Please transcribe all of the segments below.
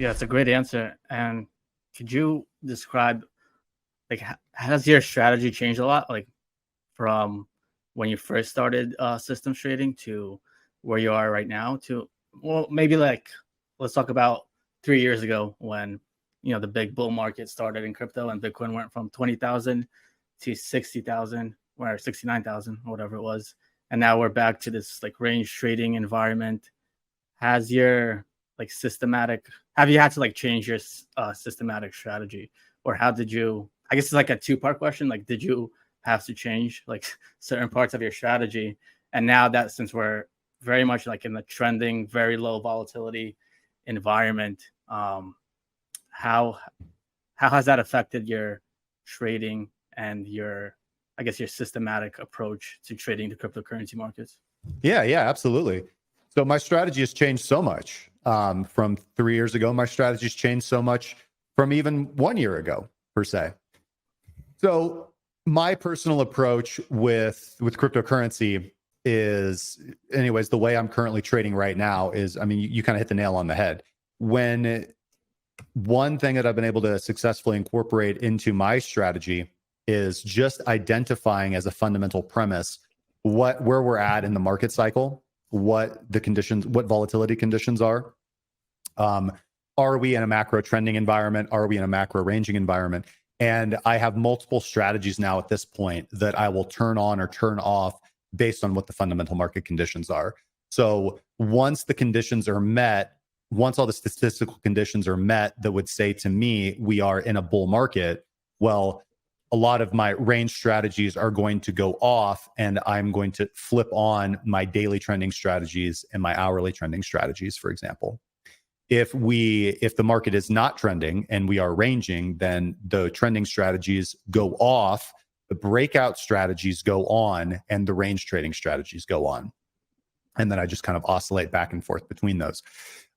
Yeah, it's a great answer. And could you describe like has your strategy changed a lot, like from when you first started systems trading to where you are right now? To well, maybe like let's talk about 3 years ago when the big bull market started in crypto and Bitcoin went from 20,000 to 60,000 or 69,000, whatever it was, and now we're back to this like range trading environment. Has your like systematic have you had to like change your systematic strategy, or how did you, I guess it's like a two-part question, like did you have to change like certain parts of your strategy, and now that since we're very much like in the trending very low volatility environment, how has that affected your trading and your, I guess, your systematic approach to trading the cryptocurrency markets? Yeah, absolutely. So my strategy has changed so much from 3 years ago. My strategy's changed so much from even 1 year ago, per se. So my personal approach with cryptocurrency is, anyways, the way I'm currently trading right now is, I mean, you kind of hit the nail on the head. When one thing that I've been able to successfully incorporate into my strategy is just identifying as a fundamental premise where we're at in the market cycle, what the conditions, what volatility conditions are. Are we in a macro trending environment? Are we in a macro ranging environment? And I have multiple strategies now at this point that I will turn on or turn off based on what the fundamental market conditions are. So once the conditions are met, once all the statistical conditions are met that would say to me, we are in a bull market, well, a lot of my range strategies are going to go off, and I'm going to flip on my daily trending strategies and my hourly trending strategies, for example. If the market is not trending and we are ranging, then the trending strategies go off, the breakout strategies go on, and the range trading strategies go on. And then I just kind of oscillate back and forth between those.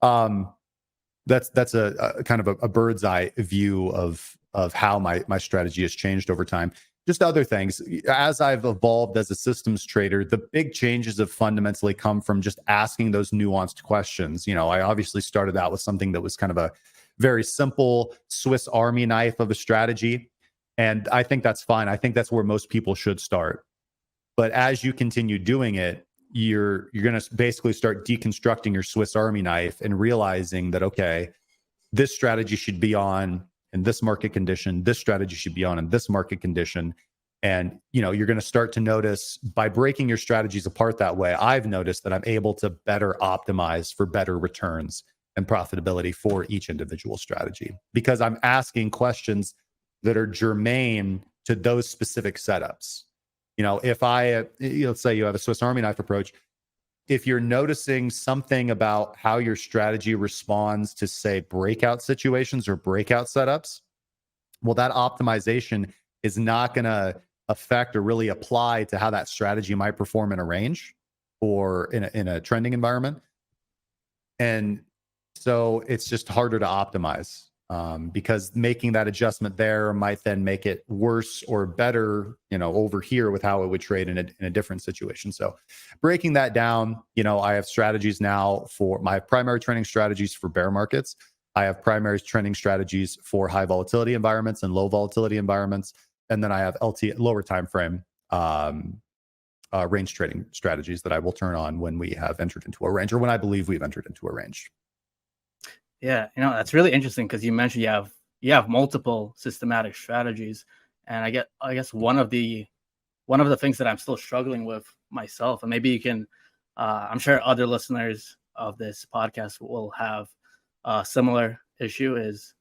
That's a kind of a bird's eye view of how my strategy has changed over time. Just other things, as I've evolved as a systems trader, the big changes have fundamentally come from just asking those nuanced questions. I obviously started out with something that was kind of a very simple Swiss Army knife of a strategy, and I think that's fine. I think that's where most people should start. But as you continue doing it, you're going to basically start deconstructing your Swiss Army knife and realizing that, okay, this strategy should be on in this market condition, this strategy should be on in this market condition. And, you're going to start to notice, by breaking your strategies apart that way, I've noticed that I'm able to better optimize for better returns and profitability for each individual strategy, because I'm asking questions that are germane to those specific setups. If let's say you have a Swiss Army knife approach, if you're noticing something about how your strategy responds to, say, breakout situations or breakout setups, well, that optimization is not going to affect or really apply to how that strategy might perform in a range or in a trending environment. And so it's just harder to optimize. Because making that adjustment there might then make it worse or better, over here with how it would trade in a different situation. So breaking that down, I have strategies now for my primary trending strategies for bear markets. I have primary trending strategies for high volatility environments and low volatility environments. And then I have lower time frame range trading strategies that I will turn on when we have entered into a range, or when I believe we've entered into a range. Yeah, that's really interesting because you mentioned you have multiple systematic strategies, and I guess one of the things that I'm still struggling with myself, and maybe you can, I'm sure other listeners of this podcast will have a similar issue, is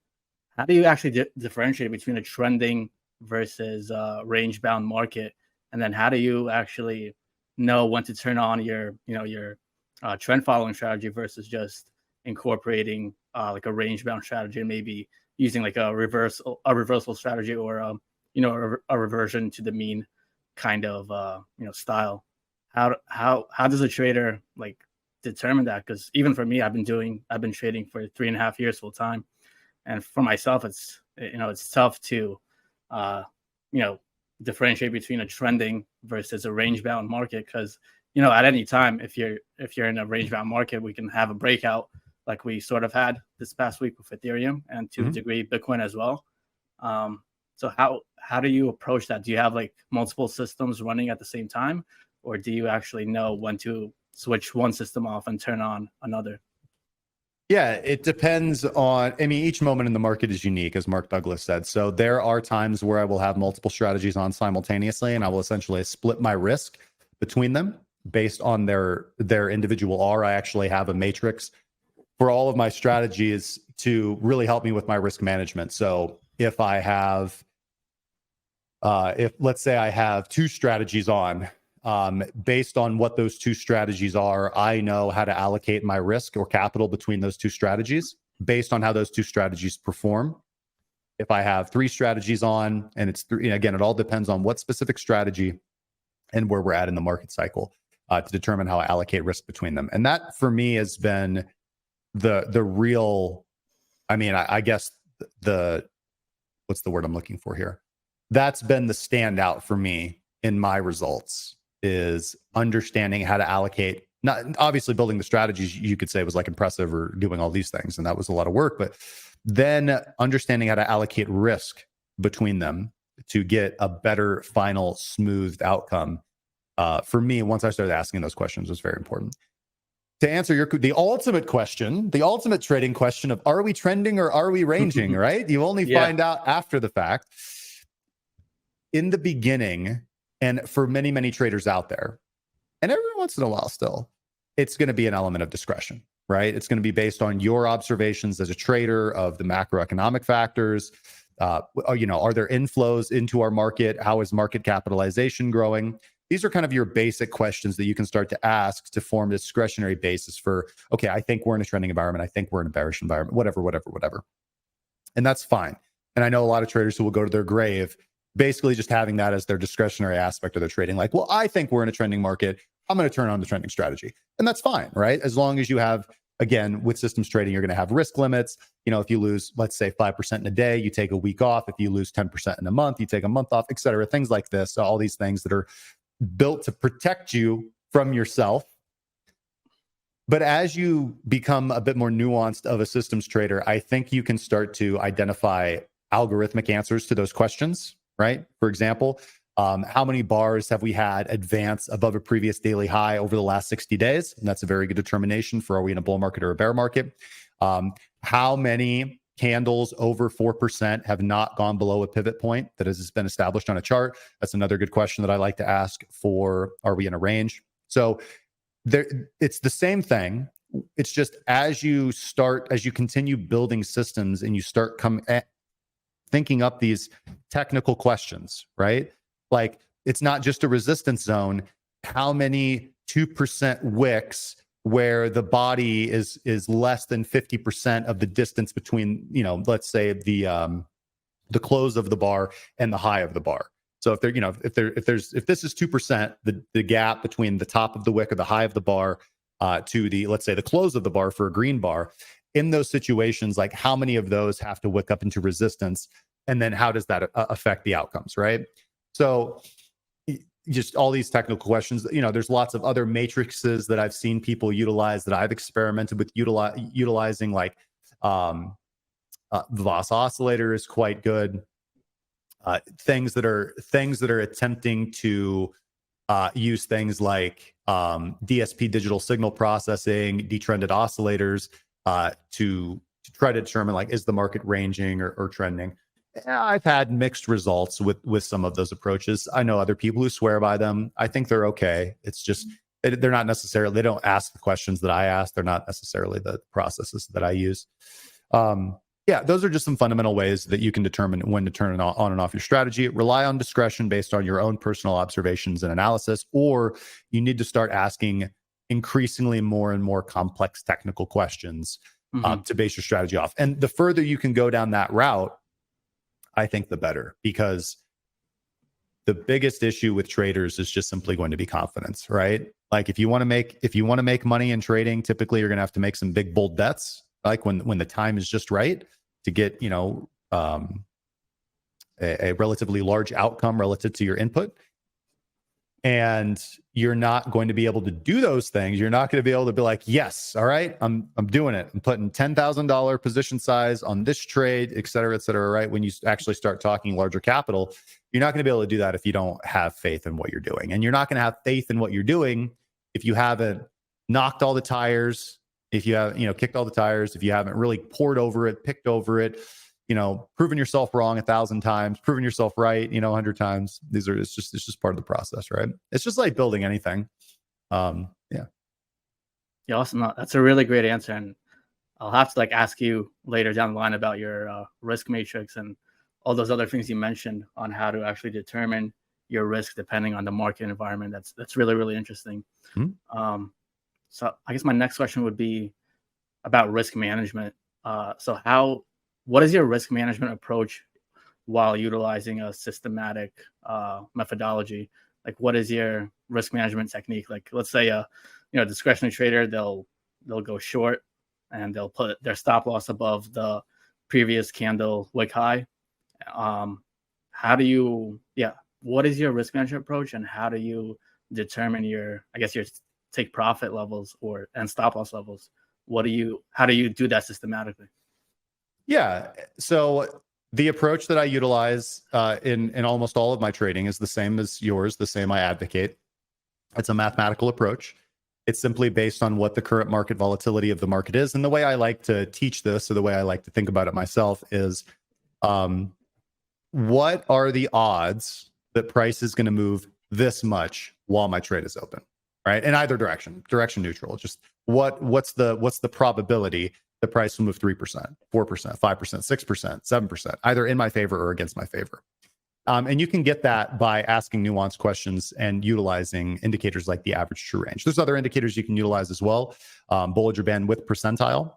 how do you actually differentiate between a trending versus range bound market, and then how do you actually know when to turn on your trend following strategy versus just incorporating like a range bound strategy, and maybe using like a reversal strategy, or a reversion to the mean kind of style. How does a trader like determine that? Because even for me, I've been trading for 3.5 years full time, and for myself, it's tough to differentiate between a trending versus a range bound market, because at any time, if you're in a range bound market, we can have a breakout like we sort of had this past week with Ethereum and to a degree Bitcoin as well. So how do you approach that? Do you have like multiple systems running at the same time, or do you actually know when to switch one system off and turn on another? Yeah, it depends on, I mean, each moment in the market is unique, as Mark Douglas said. So there are times where I will have multiple strategies on simultaneously, and I will essentially split my risk between them based on their individual R. I actually have a matrix for all of my strategies to really help me with my risk management. So if I have, if let's say I have two strategies on, based on what those two strategies are, I know how to allocate my risk or capital between those two strategies based on how those two strategies perform. If I have three strategies on, and it's three, again, it all depends on what specific strategy and where we're at in the market cycle to determine how I allocate risk between them. And that for me has been the real, I mean, I guess the what's the word I'm looking for here? That's been the standout for me in my results, is understanding how to allocate. Not obviously building the strategies, you could say was like impressive, or doing all these things, and that was a lot of work, but then understanding how to allocate risk between them to get a better final smoothed outcome. For me, once I started asking those questions, was very important. To answer the ultimate question, the ultimate trading question of, are we trending or are we ranging, right? You only find out after the fact. In the beginning, and for many, many traders out there, and every once in a while still, it's going to be an element of discretion, right? It's going to be based on your observations as a trader of the macroeconomic factors. Are there inflows into our market? How is market capitalization growing? These are kind of your basic questions that you can start to ask to form a discretionary basis for, okay, I think we're in a trending environment. I think we're in a bearish environment, whatever. And that's fine. And I know a lot of traders who will go to their grave basically just having that as their discretionary aspect of their trading. Like, well, I think we're in a trending market. I'm going to turn on the trending strategy. And that's fine, right? As long as you have, again, with systems trading, you're going to have risk limits. If you lose, let's say 5% in a day, you take a week off. If you lose 10% in a month, you take a month off, et cetera. Things like this, all these things that are built to protect you from yourself. But as you become a bit more nuanced of a systems trader, I think you can start to identify algorithmic answers to those questions, right? For example, how many bars have we had advance above a previous daily high over the last 60 days? And that's a very good determination for, are we in a bull market or a bear market? How many candles over 4% have not gone below a pivot point that has been established on a chart? That's another good question that I like to ask for, are we in a range? So it's the same thing. It's just as you continue building systems and you start thinking up these technical questions, right? Like, it's not just a resistance zone. How many 2% wicks where the body is less than 50% of the distance between, let's say the close of the bar and the high of the bar. So if this is 2%, the gap between the top of the wick or the high of the bar to the, let's say, the close of the bar for a green bar, in those situations, like, how many of those have to wick up into resistance? And then how does that affect the outcomes, right? So just all these technical questions, there's lots of other matrices that I've seen people utilize, that I've experimented with utilizing, like the Voss oscillator is quite good. Things that are attempting to use things like DSP, digital signal processing, detrended oscillators to try to determine, like, is the market ranging or trending? I've had mixed results with some of those approaches. I know other people who swear by them. I think they're okay. It's just they're not necessarily, they don't ask the questions that I ask. They're not necessarily the processes that I use. Those are just some fundamental ways that you can determine when to turn on and off your strategy. Rely on discretion based on your own personal observations and analysis, or you need to start asking increasingly more and more complex technical questions to base your strategy off. And the further you can go down that route, I think the better, because the biggest issue with traders is just simply going to be confidence, right? Like, if you want to make money in trading, typically you're going to have to make some big bold bets, like when the time is just right to get, a relatively large outcome relative to your input. And you're not going to be able to do those things. You're not going to be able to be like, yes, all right, I'm doing it. I'm putting $10,000 position size on this trade, et cetera, right? When you actually start talking larger capital, you're not going to be able to do that if you don't have faith in what you're doing. And you're not going to have faith in what you're doing if you haven't knocked all the tires, if you have, kicked all the tires, if you haven't really poured over it, picked over it, proven yourself wrong 1,000 times, proven yourself right, 100 times. It's just part of the process, right? It's just like building anything. Yeah. Awesome. No, that's a really great answer. And I'll have to ask you later down the line about your risk matrix and all those other things you mentioned on how to actually determine your risk depending on the market environment. That's really, really interesting. Mm-hmm. So I guess my next question would be about risk management. What is your risk management approach while utilizing a systematic methodology? What is your risk management technique? Let's say a discretionary trader, they'll go short and they'll put their stop loss above the previous candle wick high. What is your risk management approach, and how do you determine your take profit levels and stop loss levels? How do you do that systematically? Yeah. So the approach that I utilize in almost all of my trading is the same as yours, the same I advocate. It's a mathematical approach. It's simply based on what the current market volatility of the market is. And the way I like to teach this, or the way I like to think about it myself, is what are the odds that price is going to move this much while my trade is open, right? In either direction neutral. Just what's the probability the price will move 3%, 4%, 5%, 6%, 7%, either in my favor or against my favor. And you can get that by asking nuanced questions and utilizing indicators like the average true range. There's other indicators you can utilize as well. Bollinger Band Width Percentile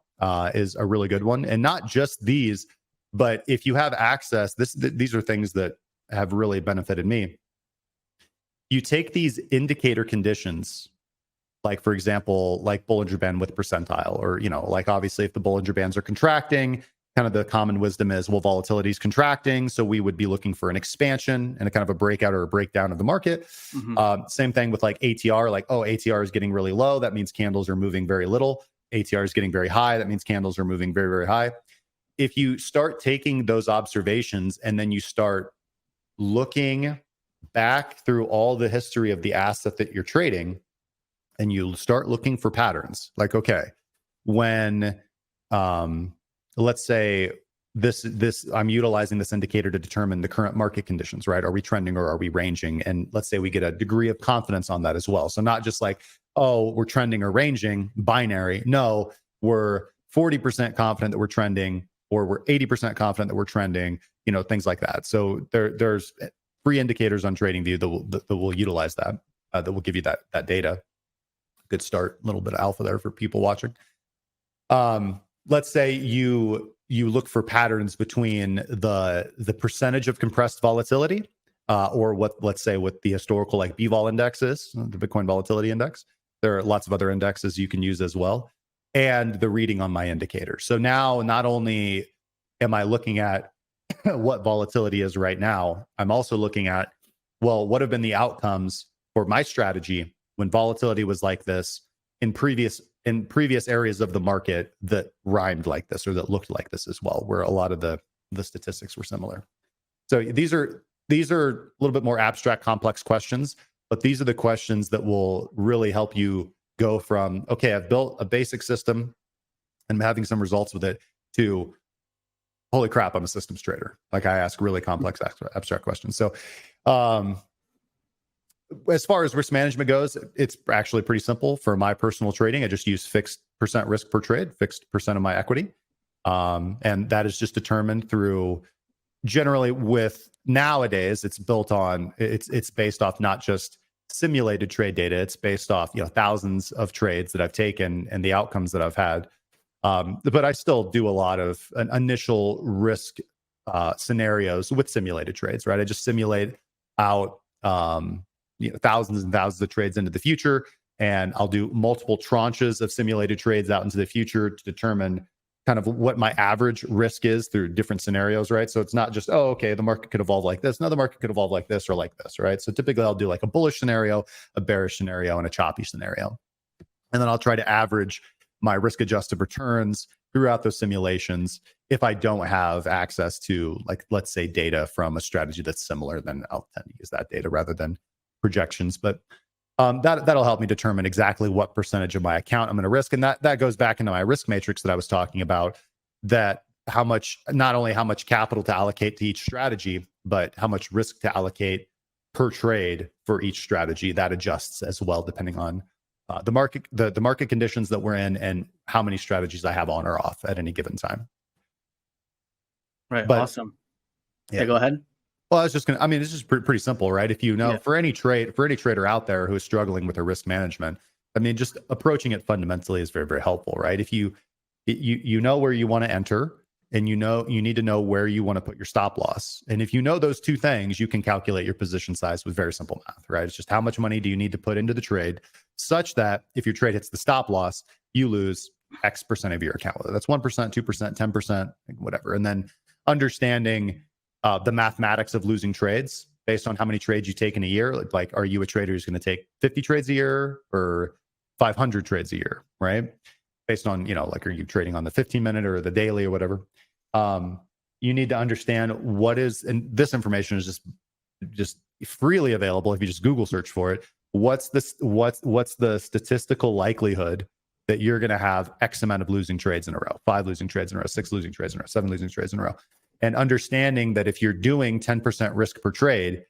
is a really good one. And not just these, but if you have access, these are things that have really benefited me. You take these indicator conditions, like, for example, like Bollinger Band Width Percentile, or, obviously if the Bollinger Bands are contracting, kind of the common wisdom is, well, volatility is contracting, so we would be looking for an expansion and a kind of a breakout or a breakdown of the market. Mm-hmm. Same thing with ATR, ATR is getting really low. That means candles are moving very little. ATR is getting very high. That means candles are moving very, very high. If you start taking those observations and then you start looking back through all the history of the asset that you're trading, and you start looking for patterns, okay, when let's say this I'm utilizing this indicator to determine the current market conditions, right? Are we trending or are we ranging? And let's say we get a degree of confidence on that as well. So not just we're trending or ranging, binary. No, we're 40% confident that we're trending, or we're 80% confident that we're trending, things like that. So there's free indicators on TradingView that will utilize that will give you that data. Good start, a little bit of alpha there for people watching. Let's say you look for patterns between the percentage of compressed volatility, or let's say what the historical BVOL index is, the Bitcoin Volatility Index. There are lots of other indexes you can use as well, and the reading on my indicator. So now not only am I looking at what volatility is right now, I'm also looking at, well, what have been the outcomes for my strategy when volatility was like this in previous areas of the market that rhymed like this, or that looked like this as well, where a lot of the statistics were similar. So these are a little bit more abstract, complex questions, but these are the questions that will really help you go from, okay, I've built a basic system and I'm having some results with it, to, holy crap, I'm a systems trader. I ask really complex, abstract questions. So as far as risk management goes, it's actually pretty simple. For my personal trading, I just use fixed percent risk per trade, fixed percent of my equity. And that is just determined through, generally with nowadays, it's based off not just simulated trade data. It's based off, thousands of trades that I've taken and the outcomes that I've had. But I still do a lot of initial risk scenarios with simulated trades, right? I just simulate out thousands and thousands of trades into the future, and I'll do multiple tranches of simulated trades out into the future to determine kind of what my average risk is through different scenarios, right? So it's not just, oh, okay, the market could evolve like this. No, the market could evolve like this or like this, right? So typically I'll do like a bullish scenario, a bearish scenario, and a choppy scenario. And then I'll try to average my risk adjusted returns throughout those simulations. If I don't have access to, like, let's say data from a strategy that's similar, then I'll tend to use that data rather than projections. But that'll help me determine exactly what percentage of my account I'm going to risk. And that goes back into my risk matrix that I was talking about, that how much, not only how much capital to allocate to each strategy, but how much risk to allocate per trade for each strategy. That adjusts as well, depending on the market conditions that we're in and how many strategies I have on or off at any given time. Right. But, awesome. yeah, go ahead. Well, it's just pretty simple, right? If you know, Yeah. for any trader out there who is struggling with their risk management, I mean, just approaching it fundamentally is very, very helpful, right? If you know where you want to enter, and you need to know where you want to put your stop loss. And if you know those two things, you can calculate your position size with very simple math, right? It's just how much money do you need to put into the trade such that if your trade hits the stop loss, you lose X percent of your account, whether that's 1%, 2%, 10%, whatever. And then understanding the mathematics of losing trades based on how many trades you take in a year. Like, are you a trader who's going to take 50 trades a year or 500 trades a year, right? Based on, like, are you trading on the 15-minute or the daily or whatever? You need to understand what is, and this information is just freely available if you just Google search for it. What's the statistical likelihood that you're going to have X amount of losing trades in a row, 5 losing trades in a row, 6 losing trades in a row, 7 losing trades in a row? And understanding that if you're doing 10% risk per trade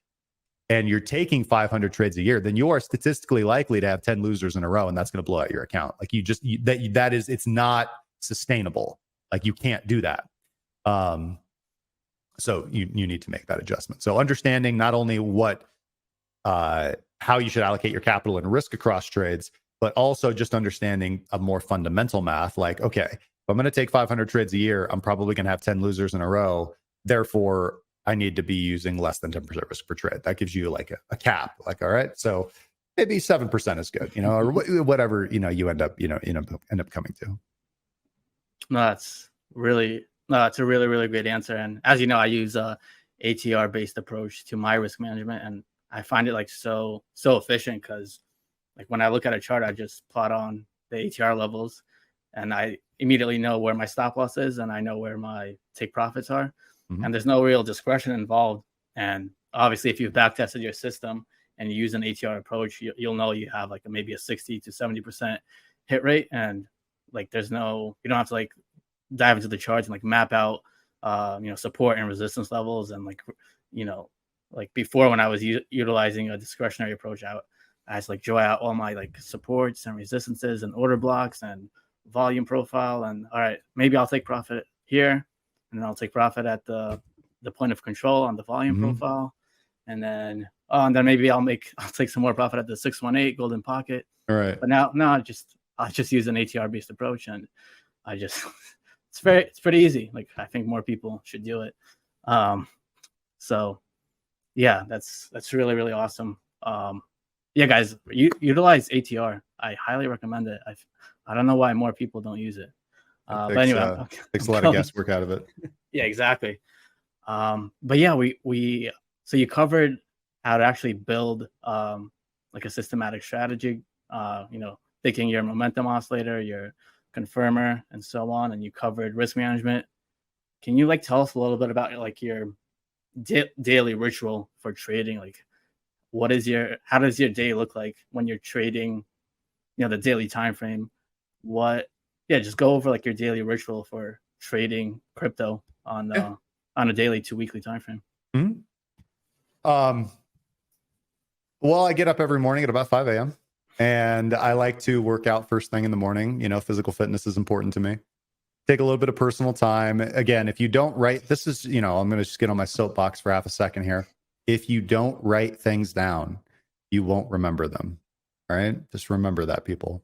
and you're taking 500 trades a year, then you are statistically likely to have 10 losers in a row, and that's going to blow out your account. Like, it's not sustainable. Like, you can't do that. So you need to make that adjustment. So understanding not only how you should allocate your capital and risk across trades, but also just understanding a more fundamental math. Like, okay, if I'm going to take 500 trades a year, I'm probably going to have 10 losers in a row. Therefore, I need to be using less than 10% risk per trade. That gives you like a cap. Like, all right, so maybe 7% is good, or whatever, you end up coming to. That's a really, really great answer. And as you know, I use a ATR based approach to my risk management, and I find it like so efficient, because like when I look at a chart, I just plot on the ATR levels, and I immediately know where my stop loss is, and I know where my take profits are. Mm-hmm. And there's no real discretion involved. And obviously, if you've back tested your system and you use an ATR approach, you'll know you have like maybe a 60 to 70% hit rate. And like, you don't have to like dive into the charts and like map out, support and resistance levels. And like, like before, when I was utilizing a discretionary approach, I had to like draw out all my like supports and resistances and order blocks and volume profile. And all right, maybe I'll take profit here, and then I'll take profit at the point of control on the volume profile. And then maybe I'll take some more profit at the 618 golden pocket. All right. But now I'll just use an ATR based approach, and it's pretty easy. Like, I think more people should do it. So yeah, that's really, really awesome. Yeah, guys, utilize ATR. I highly recommend it. I don't know why more people don't use it. But anyway, takes a lot of guesswork out of it. Yeah, exactly. But yeah, so you covered how to actually build like a systematic strategy, picking your momentum oscillator, your confirmer, and so on. And you covered risk management. Can you like tell us a little bit about like your daily ritual for trading? Like, how does your day look like when you're trading, the daily time frame? Just go over like your daily ritual for trading crypto on a daily to weekly time frame. Mm-hmm. Well, I get up every morning at about 5 a.m. and I like to work out first thing in the morning. Physical fitness is important to me. Take a little bit of personal time. Again, if you don't write, this is, I'm going to just get on my soapbox for half a second here. If you don't write things down, you won't remember them. All right. Just remember that, people.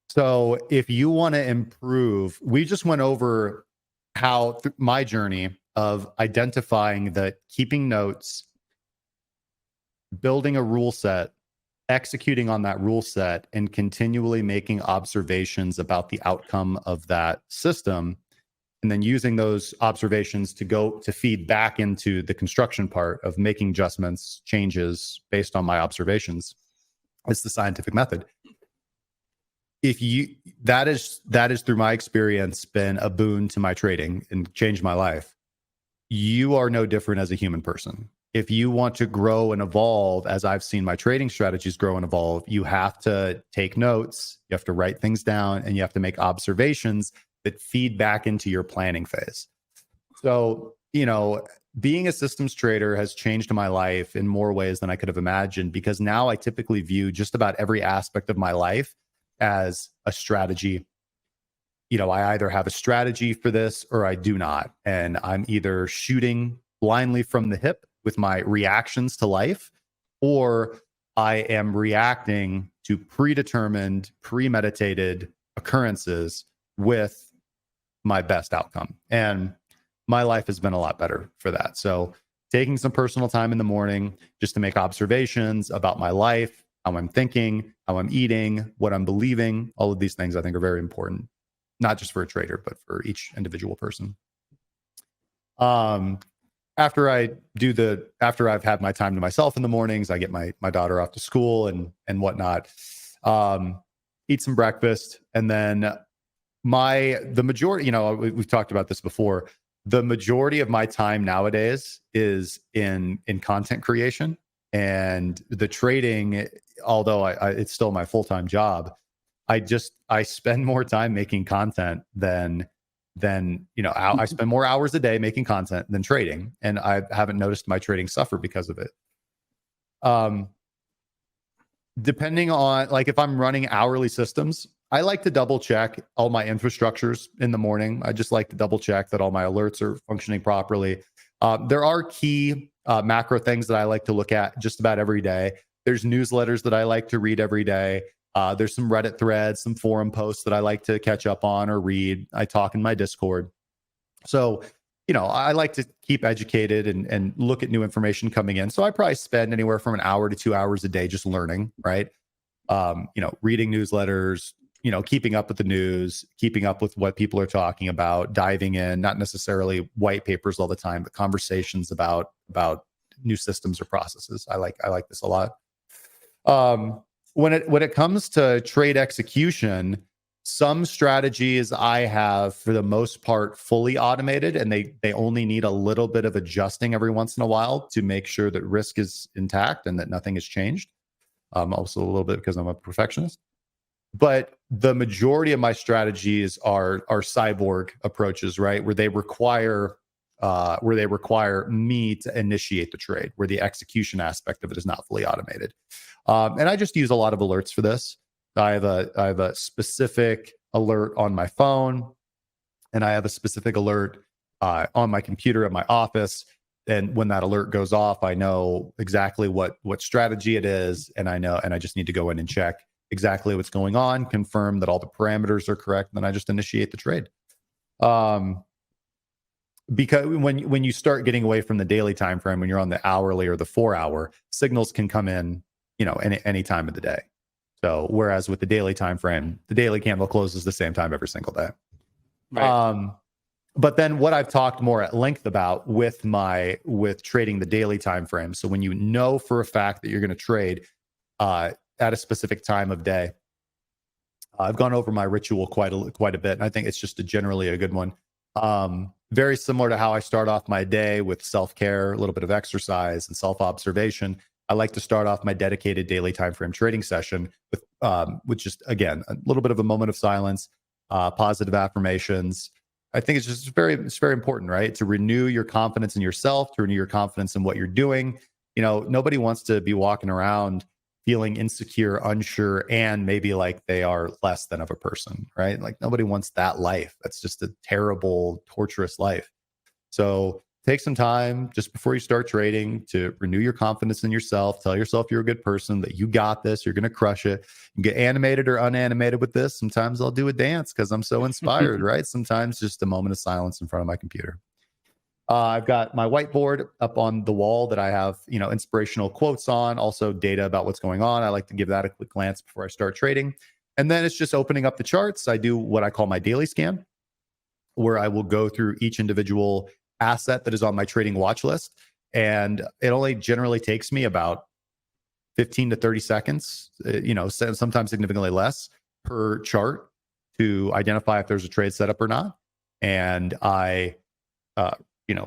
So if you want to improve, we just went over how my journey of identifying that keeping notes, building a rule set, executing on that rule set, and continually making observations about the outcome of that system and then using those observations to go to feed back into the construction part of making adjustments, changes based on my observations. It's the scientific method. If you that is through my experience been a boon to my trading and changed my life. You are no different as a human person. If you want to grow and evolve, as I've seen my trading strategies grow and evolve, you have to take notes, you have to write things down, and you have to make observations that feed back into your planning phase. So, being a systems trader has changed my life in more ways than I could have imagined, because now I typically view just about every aspect of my life as a strategy. I either have a strategy for this or I do not. And I'm either shooting blindly from the hip with my reactions to life, or I am reacting to predetermined, premeditated occurrences with my best outcome. And my life has been a lot better for that. So taking some personal time in the morning just to make observations about my life, how I'm thinking, how I'm eating, what I'm believing, all of these things I think are very important, not just for a trader, but for each individual person. After I've had my time to myself in the mornings, I get my daughter off to school and whatnot, eat some breakfast. And then the majority, we've talked about this before. The majority of my time nowadays is in content creation, and the trading, although it's still my full-time job, I spend more time making content than I spend more hours a day making content than trading, and I haven't noticed my trading suffer because of it. Depending on, like, if I'm running hourly systems, I like to double check all my infrastructures in the morning. I just like to double check that all my alerts are functioning properly. There are key macro things that I like to look at just about every day. There's newsletters that I like to read every day. There's some Reddit threads, some forum posts that I like to catch up on or read. I talk in my Discord. So, I like to keep educated and look at new information coming in. So I probably spend anywhere from an hour to 2 hours a day just learning, right? Reading newsletters, keeping up with the news, keeping up with what people are talking about, diving in, not necessarily white papers all the time, but conversations about new systems or processes. I like this a lot. When it comes to trade execution, some strategies I have, for the most part, fully automated, and they only need a little bit of adjusting every once in a while to make sure that risk is intact and that nothing has changed. Also a little bit because I'm a perfectionist. But the majority of my strategies are cyborg approaches, right? Where they require me to initiate the trade, where the execution aspect of it is not fully automated. And I just use a lot of alerts for this. I have a specific alert on my phone, and I have a specific alert on my computer at my office. And when that alert goes off, I know exactly what strategy it is, and I just need to go in and check exactly what's going on, confirm that all the parameters are correct, and then I just initiate the trade. Because when you start getting away from the daily time frame, when you're on the hourly or the 4 hour, signals can come in, any time of the day. So whereas with the daily time frame, the daily candle closes the same time every single day. Right. But then what I've talked more at length about with trading the daily time frame. So when you know for a fact that you're going to trade at a specific time of day, I've gone over my ritual quite a bit, and I think it's just generally a good one. Very similar to how I start off my day with self-care, a little bit of exercise and self-observation. I like to start off my dedicated daily time frame trading session with just, again, a little bit of a moment of silence, positive affirmations. I think it's very important, right? To renew your confidence in yourself, to renew your confidence in what you're doing. Nobody wants to be walking around feeling insecure, unsure, and maybe like they are less than of a person, right? Like, nobody wants that life. That's just a terrible, torturous life. So take some time just before you start trading to renew your confidence in yourself. Tell yourself you're a good person, that you got this, you're going to crush it. You get animated or unanimated with this. Sometimes I'll do a dance because I'm so inspired, right? Sometimes just a moment of silence in front of my computer. I've got my whiteboard up on the wall that I have, inspirational quotes on, also data about what's going on. I like to give that a quick glance before I start trading. And then it's just opening up the charts. I do what I call my daily scan. where I will go through each individual asset that is on my trading watch list. And it only generally takes me about 15 to 30 seconds, sometimes significantly less per chart to identify if there's a trade setup or not. And I,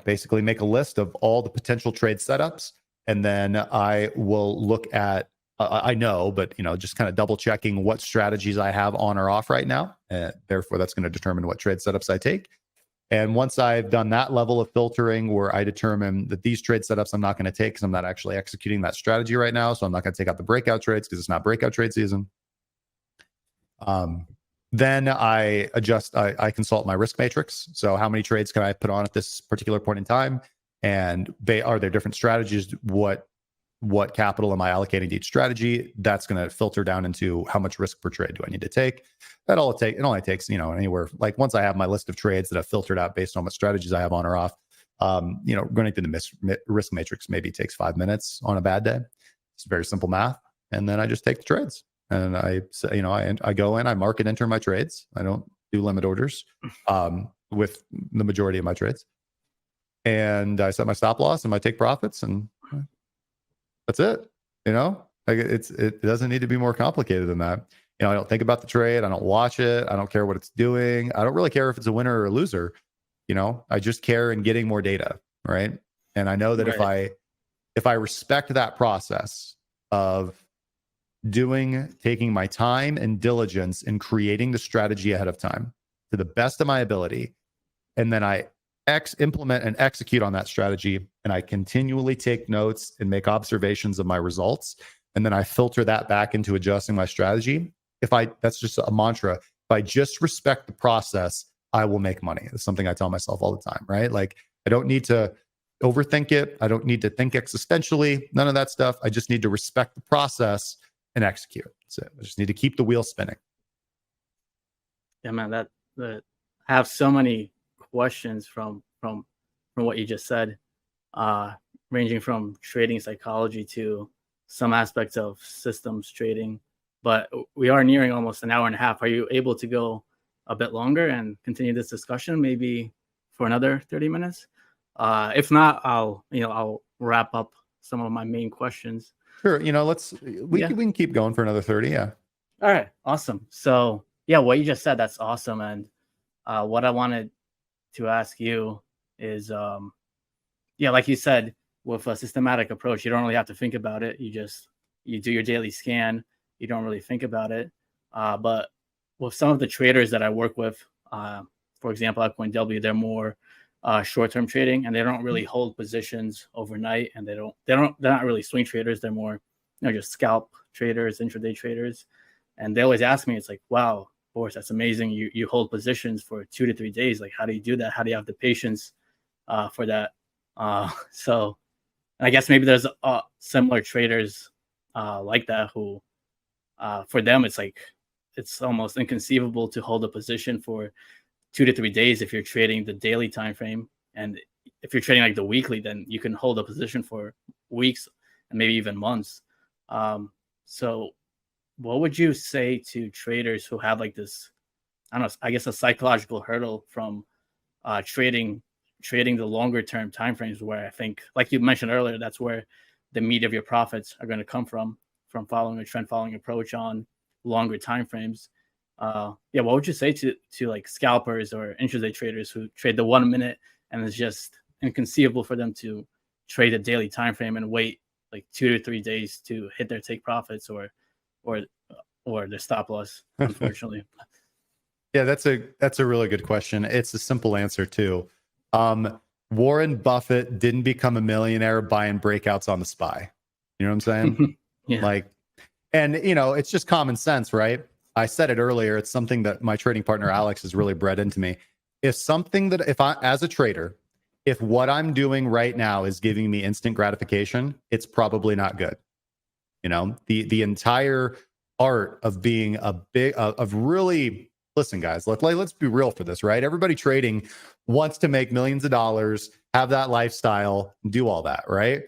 basically make a list of all the potential trade setups. And then I will look at, I know, but, just kind of double checking what strategies I have on or off right now. Therefore, that's going to determine what trade setups I take. And once I've done that level of filtering where I determine that these trade setups I'm not going to take because I'm not actually executing that strategy right now, so I'm not going to take out the breakout trades because it's not breakout trade season. Then I adjust, I consult my risk matrix. So how many trades can I put on at this particular point in time? And are there different strategies? What capital am I allocating to each strategy? That's going to filter down into how much risk per trade do I need to take. It only takes, anywhere, like once I have my list of trades that I've filtered out based on what strategies I have on or off, running through the risk matrix maybe takes 5 minutes on a bad day. It's very simple math. And then I just take the trades. And I go in, I market enter my trades. I don't do limit orders with the majority of my trades. And I set my stop loss and my take profits, and that's it. It doesn't need to be more complicated than that. I don't think about the trade. I don't watch it. I don't care what it's doing. I don't really care if it's a winner or a loser. I just care in getting more data, right? And I know that if I respect that process of taking my time and diligence in creating the strategy ahead of time to the best of my ability, and then I implement and execute on that strategy, and I continually take notes and make observations of my results, and then I filter that back into adjusting my strategy. That's just a mantra. If I just respect the process, I will make money. It's something I tell myself all the time, right? Like, I don't need to overthink it. I don't need to think existentially, none of that stuff. I just need to respect the process and execute. That's it. I just need to keep the wheel spinning. Yeah, man, that I have so many questions from what you just said, ranging from trading psychology to some aspects of systems trading. But we are nearing almost an hour and a half. Are you able to go a bit longer and continue this discussion maybe for another 30 minutes? If not, I'll wrap up some of my main questions. Sure. We can keep going for another 30. Yeah. All right. Awesome. So yeah, what you just said, that's awesome. And what I wanted to ask you is, like you said, with a systematic approach, you don't really have to think about it. You do your daily scan. You don't really think about it. But with some of the traders that I work with, for example, at CoinW, they're more short-term trading, and they don't really hold positions overnight, and they're not really swing traders. They're more, just scalp traders, intraday traders. And they always ask me, it's like, wow, Boris, that's amazing. You hold positions for 2 to 3 days. Like, how do you do that? How do you have the patience for that? So I guess maybe there's similar traders like that who, for them, it's like, it's almost inconceivable to hold a position for 2 to 3 days if you're trading the daily time frame. And if you're trading like the weekly, then you can hold a position for weeks and maybe even months. So what would you say to traders who have like this, I don't know, I guess a psychological hurdle from trading the longer term timeframes, where I think, like you mentioned earlier, that's where the meat of your profits are going to come from following a trend following approach on longer timeframes. What would you say to like scalpers or intraday traders who trade the 1 minute, and it's just inconceivable for them to trade a daily time frame and wait like 2 to 3 days to hit their take profits or their stop loss, unfortunately? Yeah, that's a really good question. It's a simple answer too. Warren Buffett didn't become a millionaire buying breakouts on the SPY. You know what I'm saying? Yeah. It's just common sense, right? I said it earlier. It's something that my trading partner, Alex, has really bred into me. If I, as a trader, if what I'm doing right now is giving me instant gratification, it's probably not good. The entire art of being really, listen, guys, let's be real for this, right? Everybody trading wants to make millions of dollars, have that lifestyle, do all that, right?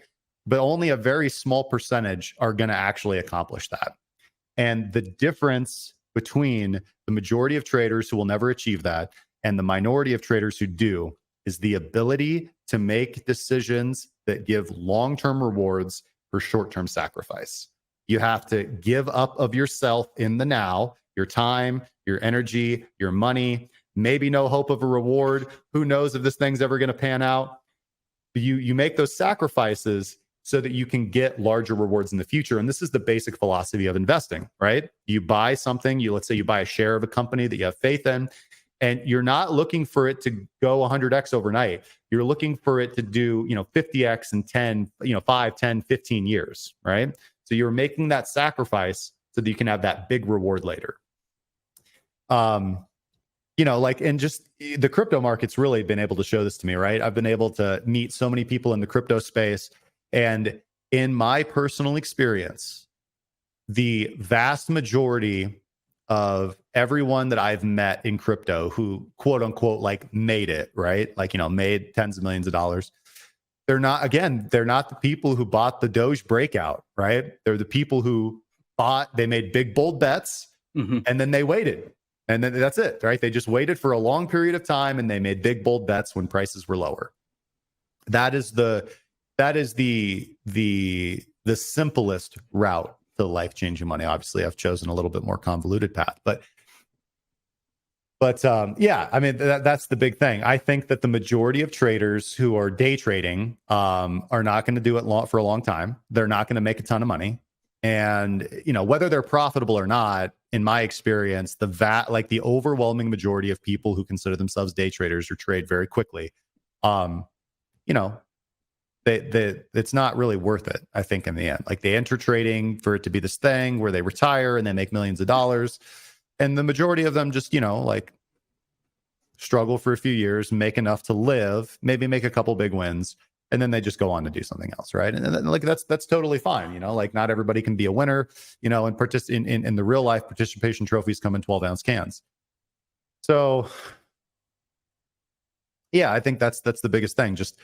But only a very small percentage are going to actually accomplish that. And the difference between the majority of traders who will never achieve that and the minority of traders who do, is the ability to make decisions that give long-term rewards for short-term sacrifice. You have to give up of yourself in the now, your time, your energy, your money, maybe no hope of a reward. Who knows if this thing's ever going to pan out? You make those sacrifices so that you can get larger rewards in the future. And this is the basic philosophy of investing, right? You buy something, let's say you buy a share of a company that you have faith in, and you're not looking for it to go 100x overnight. You're looking for it to do, 50x in 10, 5, 10, 15 years, right? So you're making that sacrifice so that you can have that big reward later. And just the crypto market's really been able to show this to me, right? I've been able to meet so many people in the crypto space. And in my personal experience, the vast majority of everyone that I've met in crypto who quote unquote made it, right? Made tens of millions of dollars. They're not the people who bought the Doge breakout, right? They're the people who they made big, bold bets, and then they waited. And then that's it, right? They just waited for a long period of time and they made big, bold bets when prices were lower. That is the simplest route to life-changing money. Obviously, I've chosen a little bit more convoluted path, but yeah, I mean, that's the big thing. I think that the majority of traders who are day trading are not going to do it for a long time. They're not going to make a ton of money. And, whether they're profitable or not, in my experience, the overwhelming majority of people who consider themselves day traders or trade very quickly, it's not really worth it, I think, in the end. They enter trading for it to be this thing where they retire and they make millions of dollars. And the majority of them just, struggle for a few years, make enough to live, maybe make a couple big wins, and then they just go on to do something else, right? And then, that's totally fine, not everybody can be a winner, and in the real life, participation trophies come in 12-ounce cans. So, yeah, I think that's the biggest thing. Just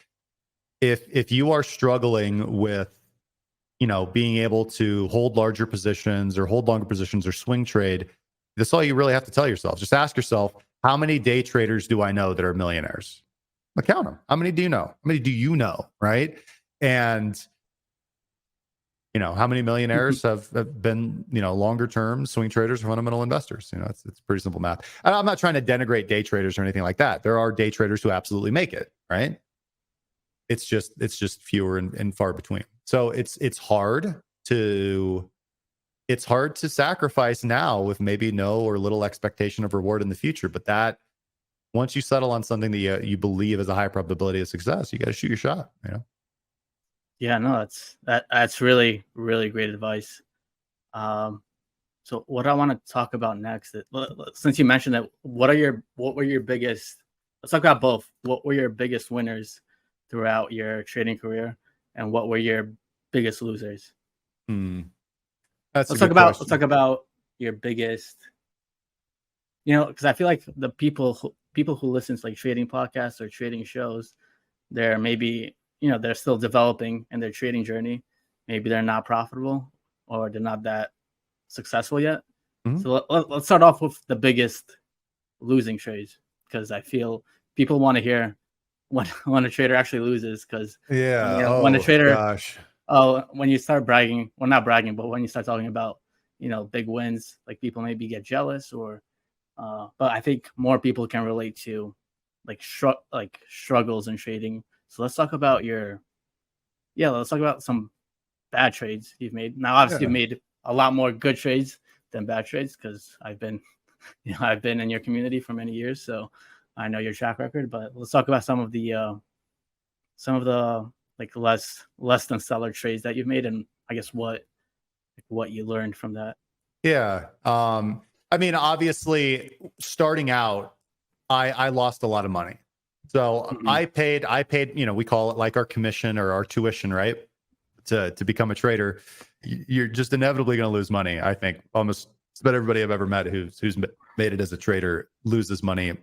if you are struggling with, being able to hold larger positions or hold longer positions or swing trade, that's all you really have to tell yourself. Just ask yourself, how many day traders do I know that are millionaires? Count them. How many do you know? How many do you know? Right. And, how many millionaires have been, longer term swing traders or fundamental investors? It's pretty simple math. And I'm not trying to denigrate day traders or anything like that. There are day traders who absolutely make it. Right. It's just fewer and far between. So it's hard to sacrifice now with maybe no or little expectation of reward in the future. But that, once you settle on something that you believe is a high probability of success, you got to shoot your shot. Yeah, no, that's really, really great advice. So what I want to talk about next, since you mentioned that, what were your biggest? Let's talk about both. What were your biggest winners throughout your trading career, and what were your biggest losers? Let's talk about your biggest. Because I feel like the people who listen to trading podcasts or trading shows, they're maybe they're still developing in their trading journey. Maybe they're not profitable or they're not that successful yet. So let's start off with the biggest losing trades, because I feel people want to hear when a trader actually loses, because when a trader when you start bragging, well, not bragging, but when you start talking about big wins, people maybe get jealous, or but I think more people can relate to struggles in trading. So let's talk about some bad trades you've made. Now, obviously, you've made a lot more good trades than bad trades, because I've been in your community for many years, so I know your track record. But let's talk about some of the less than stellar trades that you've made, and I guess what you learned from that. Yeah. I mean, obviously, starting out, I lost a lot of money. So I paid, we call it our commission or our tuition, right? To become a trader. You're just inevitably going to lose money. I think almost about everybody I've ever met who's made it as a trader loses money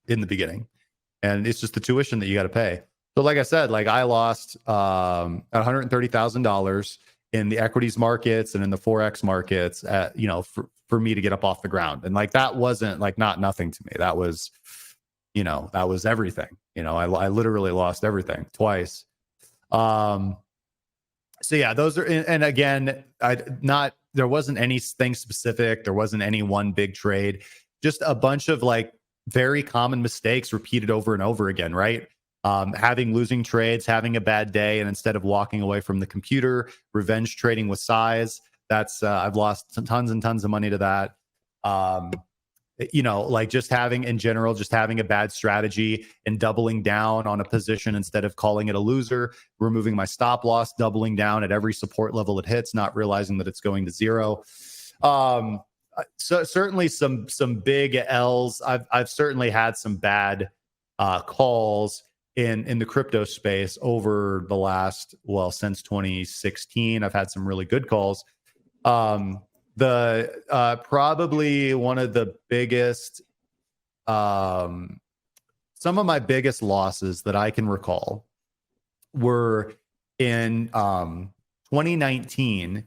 in the beginning. And it's just the tuition that you got to pay. So like I said, I lost $130,000 in the equities markets and in the Forex markets for me to get up off the ground. And that wasn't not nothing to me. That was that was everything. I literally lost everything twice. So yeah, those are, and again, there wasn't anything specific. There wasn't any one big trade, just a bunch of like very common mistakes repeated over and over again, right? Having losing trades, having a bad day, and instead of walking away from the computer, revenge trading with size. That's I've lost tons and tons of money to that. Like just having a bad strategy and doubling down on a position instead of calling it a loser, removing my stop loss, doubling down at every support level it hits, not realizing that it's going to zero. So certainly some big L's. I've certainly had some bad calls in the crypto space over the last, since 2016. I've had some really good calls. Probably one of the biggest, some of my biggest losses that I can recall were in 2019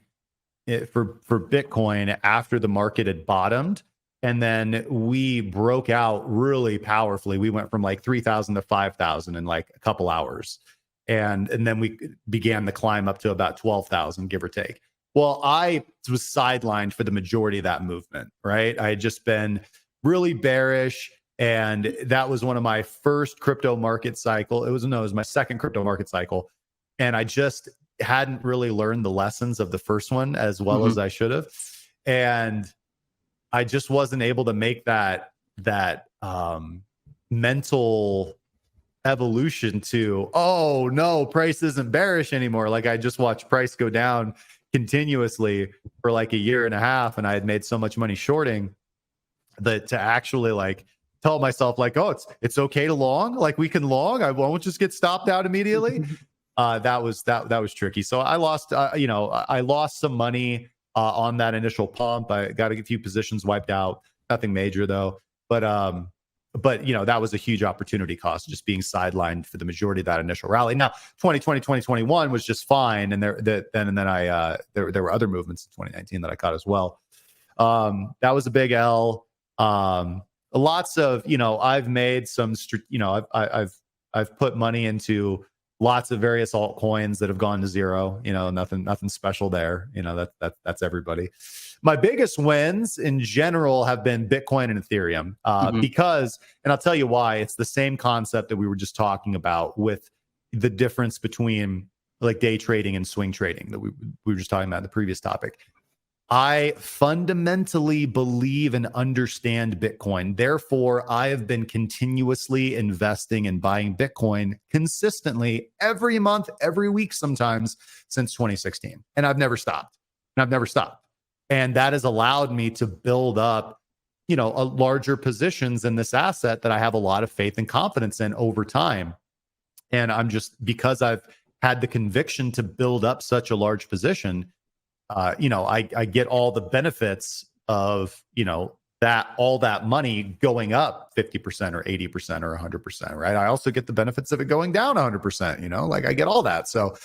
for Bitcoin after the market had bottomed. And then we broke out really powerfully. We went from like 3,000 to 5,000 in like a couple hours. And then we began the climb up to about 12,000, give or take. Well, I was sidelined for the majority of that movement, right? I had just been really bearish, and that was one of my first crypto market cycle. It was my second crypto market cycle, and I just hadn't really learned the lessons of the first one as well as I should have, and I just wasn't able to make that mental evolution to, oh no, price isn't bearish anymore. Like I just watched price go down continuously for like a year and a half, and I had made so much money shorting that to actually like tell myself like, oh, it's okay to long, like we can long, I won't just get stopped out immediately. That was tricky. So I lost I lost some money on that initial pump. I got a few positions wiped out, nothing major though, but that was a huge opportunity cost, just being sidelined for the majority of that initial rally. Now, 2020, 2021 was just fine, and there were other movements in 2019 that I caught as well. That was a big L. Lots of I've made some I've put money into lots of various altcoins that have gone to zero. Nothing special there. That's everybody. My biggest wins in general have been Bitcoin and Ethereum because, and I'll tell you why, it's the same concept that we were just talking about with the difference between like day trading and swing trading that we were just talking about in the previous topic. I fundamentally believe and understand Bitcoin. Therefore, I have been continuously investing and buying Bitcoin consistently every month, every week, sometimes since 2016. And I've never stopped. And that has allowed me to build up, a larger positions in this asset that I have a lot of faith and confidence in over time. And because I've had the conviction to build up such a large position, I get all the benefits of, all that money going up 50% or 80% or 100%, right? I also get the benefits of it going down 100%, like I get all that. So,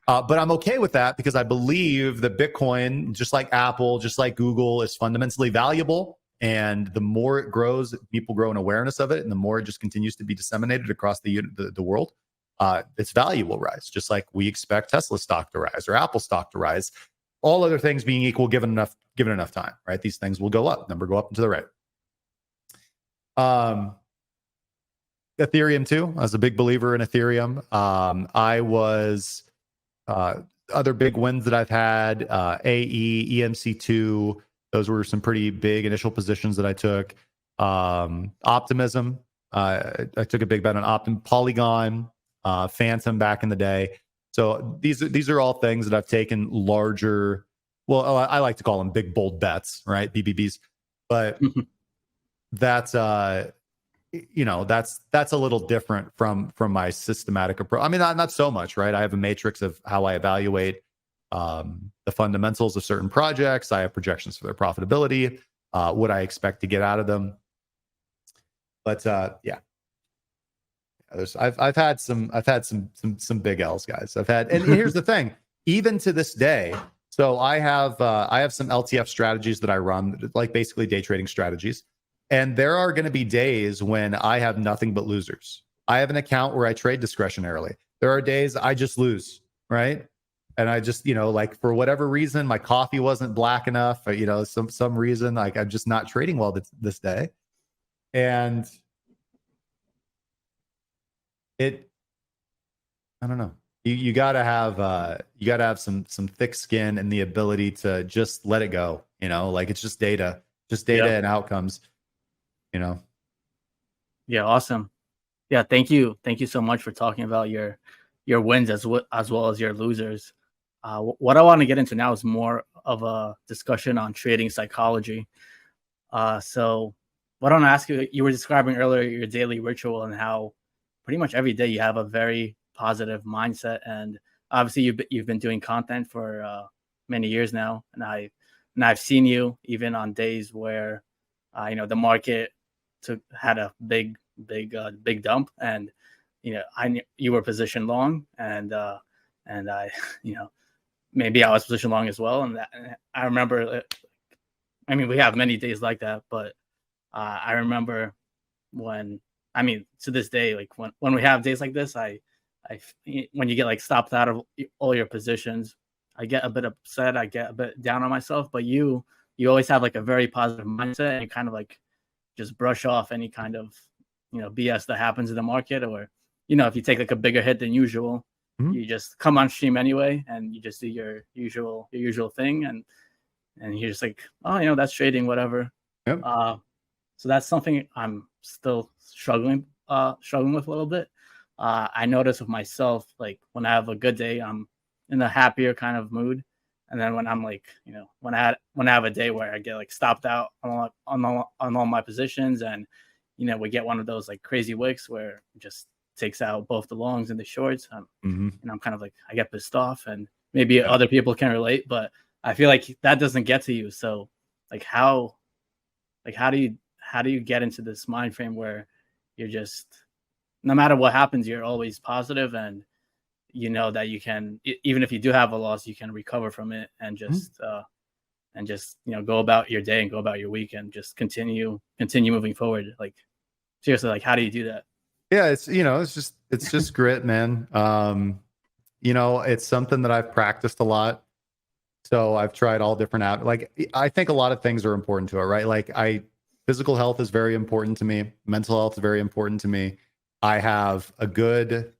but I'm okay with that because I believe that Bitcoin, just like Apple, just like Google, is fundamentally valuable. And the more it grows, people grow in awareness of it, and the more it just continues to be disseminated across the world, its value will rise, just like we expect Tesla stock to rise or Apple stock to rise. All other things being equal, given enough time, right? These things will go up, number go up and to the right. Ethereum too. I was a big believer in Ethereum. I was other big wins that I've had, AE, EMC2. Those were some pretty big initial positions that I took. Optimism. I took a big bet on Polygon, Phantom back in the day. So these are all things that I've taken larger. Well, I like to call them big bold bets, right? BBBs, but that's that's a little different from my systematic approach. I mean, not so much, right? I have a matrix of how I evaluate the fundamentals of certain projects. I have projections for their profitability, what I expect to get out of them. But yeah. I've had some big L's, guys. And here's the thing, even to this day. So I have some LTF strategies that I run, like basically day trading strategies. And there are going to be days when I have nothing but losers. I have an account where I trade discretionarily. There are days I just lose, right? And I just, like for whatever reason, my coffee wasn't black enough, or, some reason, like I'm just not trading well this day. And I don't know. You gotta have some thick skin and the ability to just let it go. Like it's just data and outcomes. Yeah, awesome. Yeah, thank you so much for talking about your wins as well as your losers. What I want to get into now is more of a discussion on trading psychology. So what I want to ask you, you were describing earlier your daily ritual and how pretty much every day you have a very positive mindset, and obviously you've been doing content for many years now, and I've seen you even on days where the market had a big dump, and you were positioned long, and I maybe I was positioned long as well, and I remember. I mean, we have many days like that, but I remember to this day, like when we have days like this, when you get like stopped out of all your positions, I get a bit upset, I get a bit down on myself, but you always have like a very positive mindset, and you kind of like just brush off any kind of BS that happens in the market, or if you take like a bigger hit than usual, you just come on stream anyway, and you just do your usual thing, and you're just like, oh, that's trading, whatever. Yep. So that's something I'm still struggling with a little bit. I notice with myself, like when I have a good day, I'm in a happier kind of mood, and then when I'm like, when I have a day where I get like stopped out on all my positions, and we get one of those like crazy wicks where it just takes out both the longs and the shorts, and I'm kind of like, I get pissed off, and maybe other people can relate, but I feel like that doesn't get to you. So like how do you get into this mind frame where you're just, no matter what happens, you're always positive, and that you can, even if you do have a loss, you can recover from it, and just go about your day and go about your week, and just continue moving forward. Like seriously, like how do you do that? Yeah, it's just grit, man. It's something that I've practiced a lot. So I've tried all different apps. Like I think a lot of things are important to it, right? Like physical health is very important to me. Mental health is very important to me. I have a good,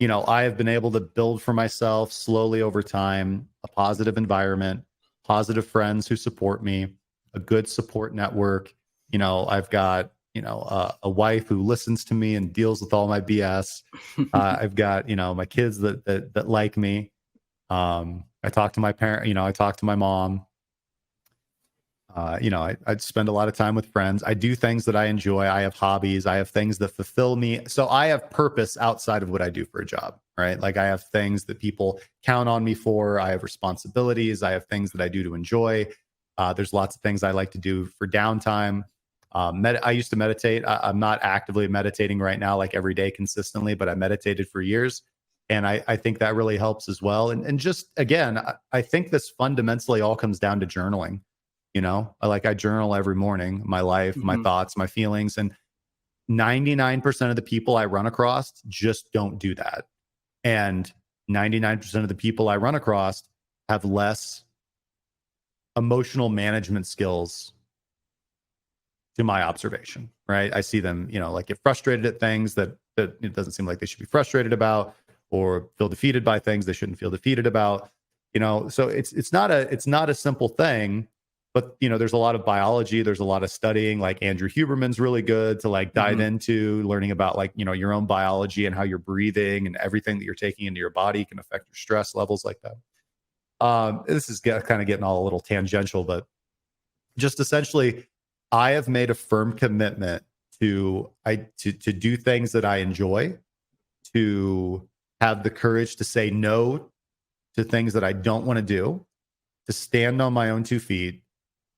I have been able to build for myself slowly over time, a positive environment, positive friends who support me, a good support network. I've got, a wife who listens to me and deals with all my BS. I've got, my kids that like me. I talk to my parent, I talk to my mom. I spend a lot of time with friends. I do things that I enjoy. I have hobbies. I have things that fulfill me. So I have purpose outside of what I do for a job, right? Like I have things that people count on me for. I have responsibilities. I have things that I do to enjoy. There's lots of things I like to do for downtime. I used to meditate. I'm not actively meditating right now, like every day consistently, but I meditated for years. And I think that really helps as well. And just, again, I think this fundamentally all comes down to journaling. I journal every morning, my life, my thoughts, my feelings. And 99% of the people I run across just don't do that. And 99% of the people I run across have less emotional management skills, to my observation, right? I see them, like get frustrated at things that it doesn't seem like they should be frustrated about, or feel defeated by things they shouldn't feel defeated about. So it's not a simple thing, but there's a lot of biology, there's a lot of studying. Like Andrew Huberman's really good to like dive into learning about like your own biology and how you're breathing and everything that you're taking into your body can affect your stress levels like that. This is kind of getting all a little tangential, but just essentially, I have made a firm commitment to do things that I enjoy, to have the courage to say no to things that I don't want to do, to stand on my own 2 feet,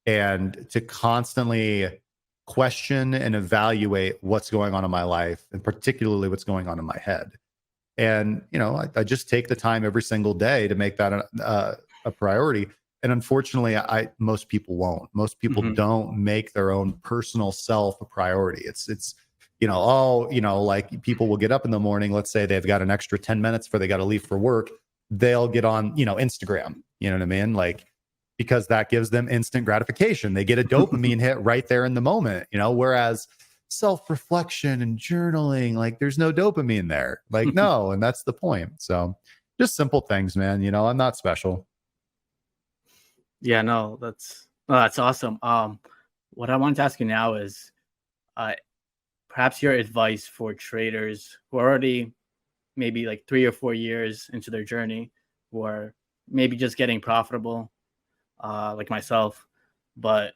and to constantly question and evaluate what's going on in my life, and particularly what's going on in my head. And, I just take the time every single day to make that a priority. And unfortunately, most people won't. Most people don't make their own personal self a priority. It's like people will get up in the morning, let's say they've got an extra 10 minutes before they got to leave for work. They'll get on, Instagram, you know what I mean? Like, because that gives them instant gratification. They get a dopamine hit right there in the moment, whereas self-reflection and journaling, like there's no dopamine there. Like, no, and that's the point. So just simple things, man. I'm not special. Yeah, no, that's awesome. What I wanted to ask you now is perhaps your advice for traders who are already maybe like 3 or 4 years into their journey, who are maybe just getting profitable, like myself, but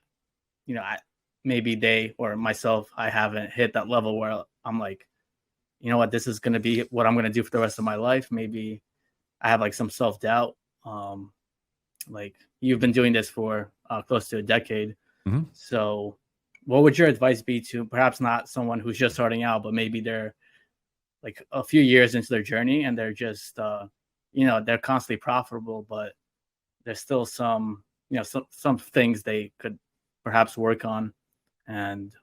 maybe they or myself, I haven't hit that level where I'm like, you know what, this is going to be what I'm going to do for the rest of my life. Maybe I have like some self-doubt. Like you've been doing this for close to a decade. So what would your advice be to perhaps not someone who's just starting out, but maybe they're like a few years into their journey and they're just, they're constantly profitable, but there's still some things they could perhaps work on. And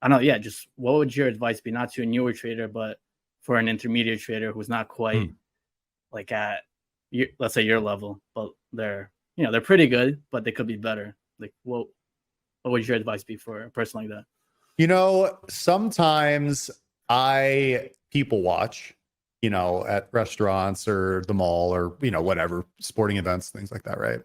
I don't know, yeah, just what would your advice be, not to a newer trader, but for an intermediate trader who's not quite like at, let's say, your level, but they're pretty good, but they could be better. Like, what would your advice be for a person like that? Sometimes I people watch, at restaurants or the mall or, whatever, sporting events, things like that, right?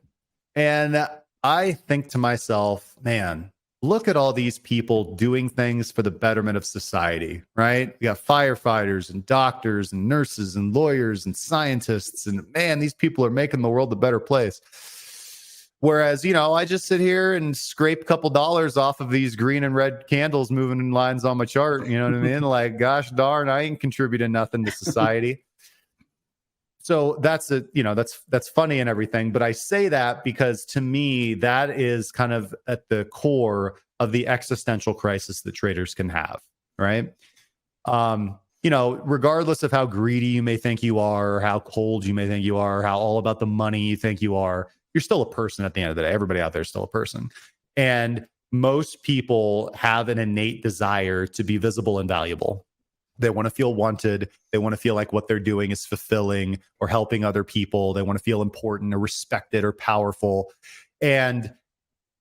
And I think to myself, man, look at all these people doing things for the betterment of society, right? You got firefighters and doctors and nurses and lawyers and scientists, and man, these people are making the world a better place. Whereas, I just sit here and scrape a couple dollars off of these green and red candles moving in lines on my chart. You know what I mean? Like, gosh darn, I ain't contributing nothing to society. So that's funny and everything. But I say that because to me, that is kind of at the core of the existential crisis that traders can have, right? Regardless of how greedy you may think you are, or how cold you may think you are, or how all about the money you think you are, you're still a person at the end of the day. Everybody out there is still a person. And most people have an innate desire to be visible and valuable. They want to feel wanted. They want to feel like what they're doing is fulfilling or helping other people. They want to feel important or respected or powerful. And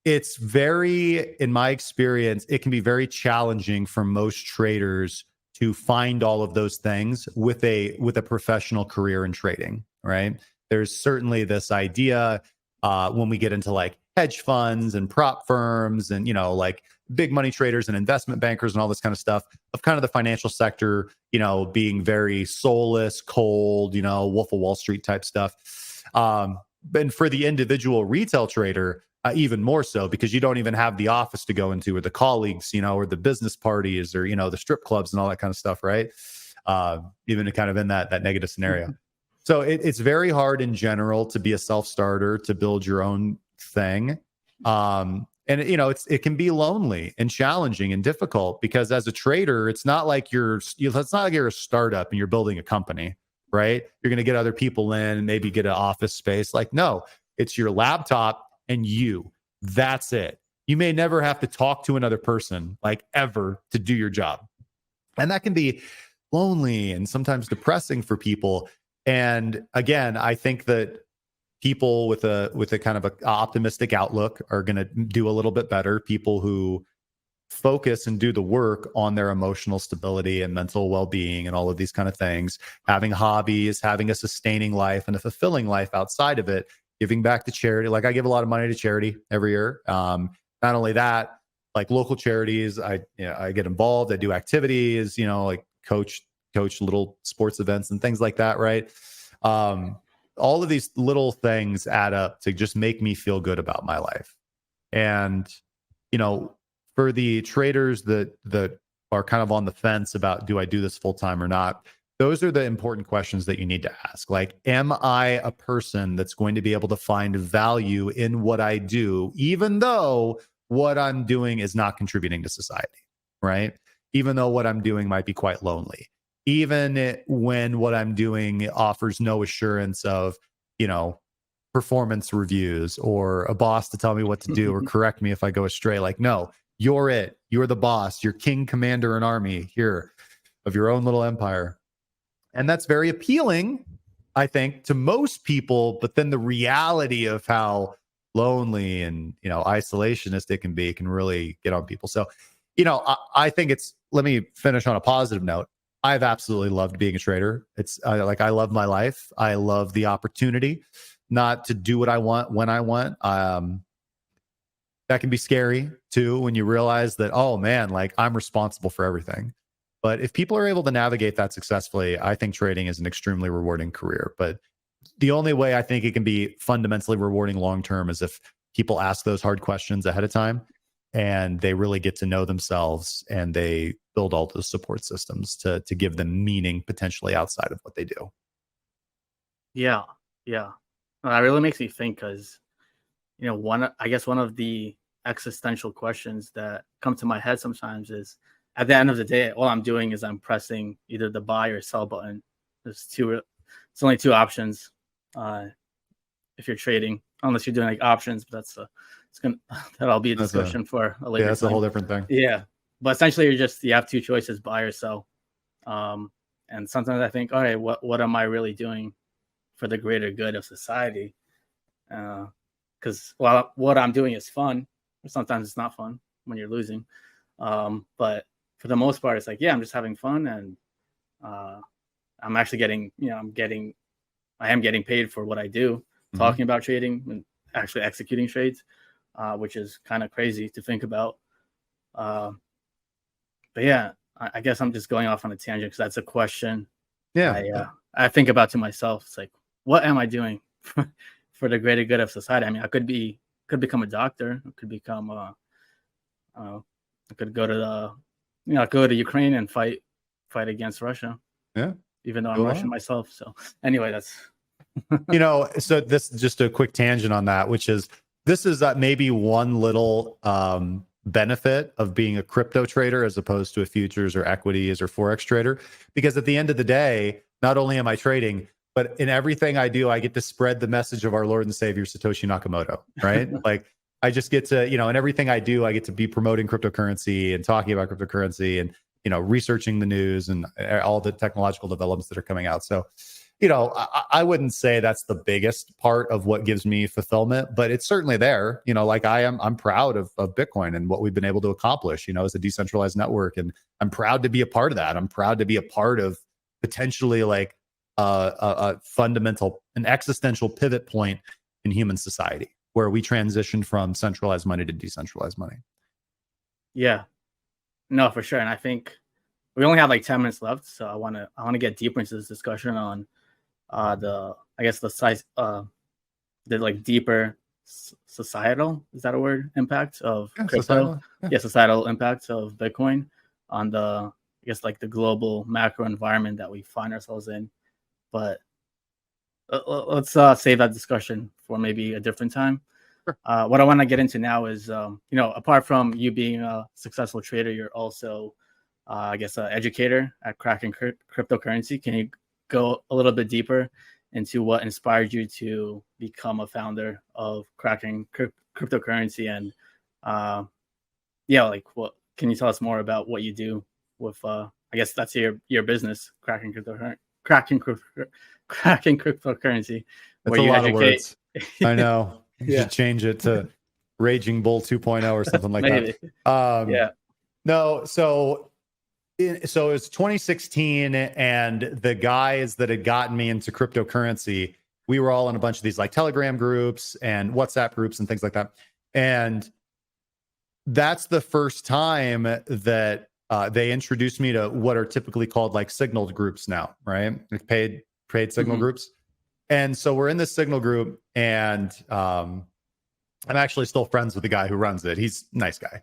it's in my experience, it can be very challenging for most traders to find all of those things with a professional career in trading, right? There's certainly this idea when we get into like hedge funds and prop firms and, like big money traders and investment bankers and all this kind of stuff, of kind of the financial sector, being very soulless, cold, Wolf of Wall Street type stuff. And for the individual retail trader, even more so, because you don't even have the office to go into, or the colleagues, or the business parties, or, the strip clubs and all that kind of stuff, right? Even kind of in that negative scenario. So it's very hard in general to be a self-starter, to build your own thing. And it can be lonely and challenging and difficult, because as a trader, it's not like you're a startup and you're building a company, right? You're going to get other people in and maybe get an office space. Like, no, it's your laptop and you. That's it. You may never have to talk to another person, like, ever, to do your job. And that can be lonely and sometimes depressing for people. And again, I think that people with a kind of a optimistic outlook are going to do a little bit better. People who focus and do the work on their emotional stability and mental well-being and all of these kind of things, having hobbies, having a sustaining life and a fulfilling life outside of it, giving back to charity. Like, I give a lot of money to charity every year. Not only that, like local charities, I get involved. I do activities, like coach little sports events and things like that, right? All of these little things add up to just make me feel good about my life. And, for the traders that are kind of on the fence about, do I do this full time or not? Those are the important questions that you need to ask. Like, am I a person that's going to be able to find value in what I do, even though what I'm doing is not contributing to society, right? Even though what I'm doing might be quite lonely. Even when what I'm doing offers no assurance of, performance reviews or a boss to tell me what to do or correct me if I go astray. Like, no, you're it. You're the boss. You're king, commander, and army here of your own little empire. And that's very appealing, I think, to most people. But then the reality of how lonely and, isolationist it can be can really get on people. So, I think let me finish on a positive note. I've absolutely loved being a trader. It's I love my life. I love the opportunity not to do what I want when I want. That can be scary too, when you realize that, oh man, like I'm responsible for everything. But if people are able to navigate that successfully, I think trading is an extremely rewarding career. But the only way I think it can be fundamentally rewarding long-term is if people ask those hard questions ahead of time and they really get to know themselves and they build all those support systems to give them meaning potentially outside of what they do. Yeah. That really makes me think, because, one of the existential questions that come to my head sometimes is, at the end of the day, all I'm doing is I'm pressing either the buy or sell button. It's only two options if you're trading, unless you're doing like options, but that'll be a discussion for a later time. That's a whole different thing. Yeah. But essentially you have two choices, buy or sell. And sometimes I think, all right, what am I really doing for the greater good of society? Because what I'm doing is fun. Sometimes it's not fun when you're losing. But for the most part, it's like, yeah, I'm just having fun, and I'm actually getting paid for what I do, talking about trading and actually executing trades, which is kind of crazy to think about. But yeah, I guess I'm just going off on a tangent because that's a question. Yeah, I think about to myself. It's like, what am I doing for the greater good of society? I mean, I could become a doctor. I could become I could go to Ukraine and fight against Russia. Yeah, even though I'm Russian myself. So anyway, that's so this is just a quick tangent on that, which is this is maybe one little benefit of being a crypto trader as opposed to a futures or equities or Forex trader. Because at the end of the day, not only am I trading, but in everything I do, I get to spread the message of our Lord and Savior, Satoshi Nakamoto, right? Like I just get to, in everything I do, I get to be promoting cryptocurrency and talking about cryptocurrency and, researching the news and all the technological developments that are coming out. So, I wouldn't say that's the biggest part of what gives me fulfillment, but it's certainly there. Like I'm proud of Bitcoin and what we've been able to accomplish, as a decentralized network. And I'm proud to be a part of that. I'm proud to be a part of potentially like a fundamental, an existential pivot point in human society where we transition from centralized money to decentralized money. Yeah, no, for sure. And I think we only have like 10 minutes left. So I want to get deeper into this discussion on the size, the like deeper societal, is that a word, impact of crypto? Societal. Yeah, societal impact of Bitcoin on the, like the global macro environment that we find ourselves in. But let's save that discussion for maybe a different time. Sure. What I want to get into now is, apart from you being a successful trader, you're also, an educator at Cracking Cryptocurrency. Can you go a little bit deeper into what inspired you to become a founder of Cracking Cryptocurrency? And like, what can you tell us more about what you do with? That's your business, Cracking Cryptocurrency. That's a lot of words. I know. You should change it to Raging Bull 2.0 or something like that. No, so it's 2016, and the guys that had gotten me into cryptocurrency, we were all in a bunch of these like Telegram groups and WhatsApp groups and things like that. And that's the first time that they introduced me to what are typically called like signaled groups now, right? Like paid signal groups. And so we're in this signal group, and I'm actually still friends with the guy who runs it. He's a nice guy.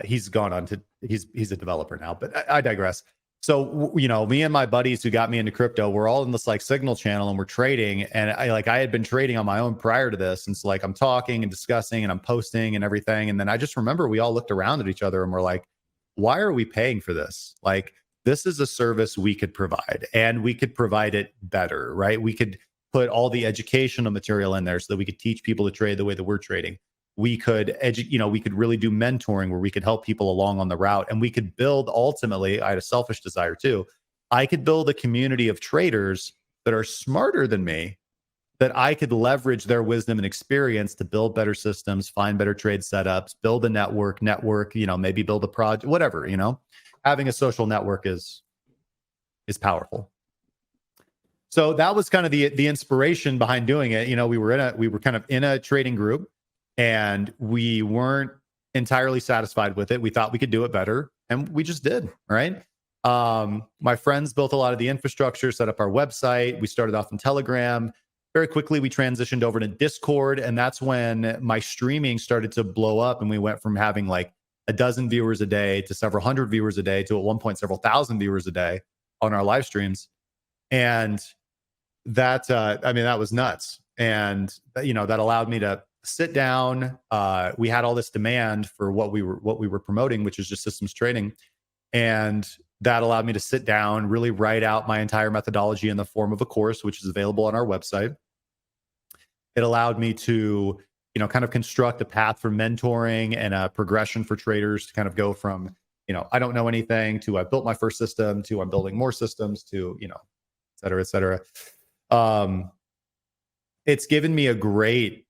He's gone on to, he's a developer now, but I digress. So, me and my buddies who got me into crypto, we're all in this like signal channel and we're trading. And I had been trading on my own prior to this. And so like I'm talking and discussing and I'm posting and everything. And then I just remember we all looked around at each other and we're like, why are we paying for this? Like, this is a service we could provide, and we could provide it better, right? We could put all the educational material in there so that we could teach people to trade the way that we're trading. We could we could really do mentoring where we could help people along on the route, and we could build, ultimately, I had a selfish desire too. I could build a community of traders that are smarter than me, that I could leverage their wisdom and experience to build better systems, find better trade setups, build a network, maybe build a project, whatever, having a social network is powerful. So that was kind of the inspiration behind doing it. We were kind of in a trading group, and we weren't entirely satisfied with it. We thought we could do it better, and we just did, right? My friends built a lot of the infrastructure, set up our website. We started off in Telegram. Very quickly, we transitioned over to Discord, and that's when my streaming started to blow up, and we went from having like a dozen viewers a day to several hundred viewers a day to at one point several thousand viewers a day on our live streams. And that, that was nuts. And, that allowed me to sit down. We had all this demand for what we were promoting, which is just systems trading. And that allowed me to sit down, really write out my entire methodology in the form of a course, which is available on our website. It allowed me to, kind of construct a path for mentoring and a progression for traders to kind of go from, I don't know anything to I built my first system to I'm building more systems to, et cetera, et cetera. It's given me a great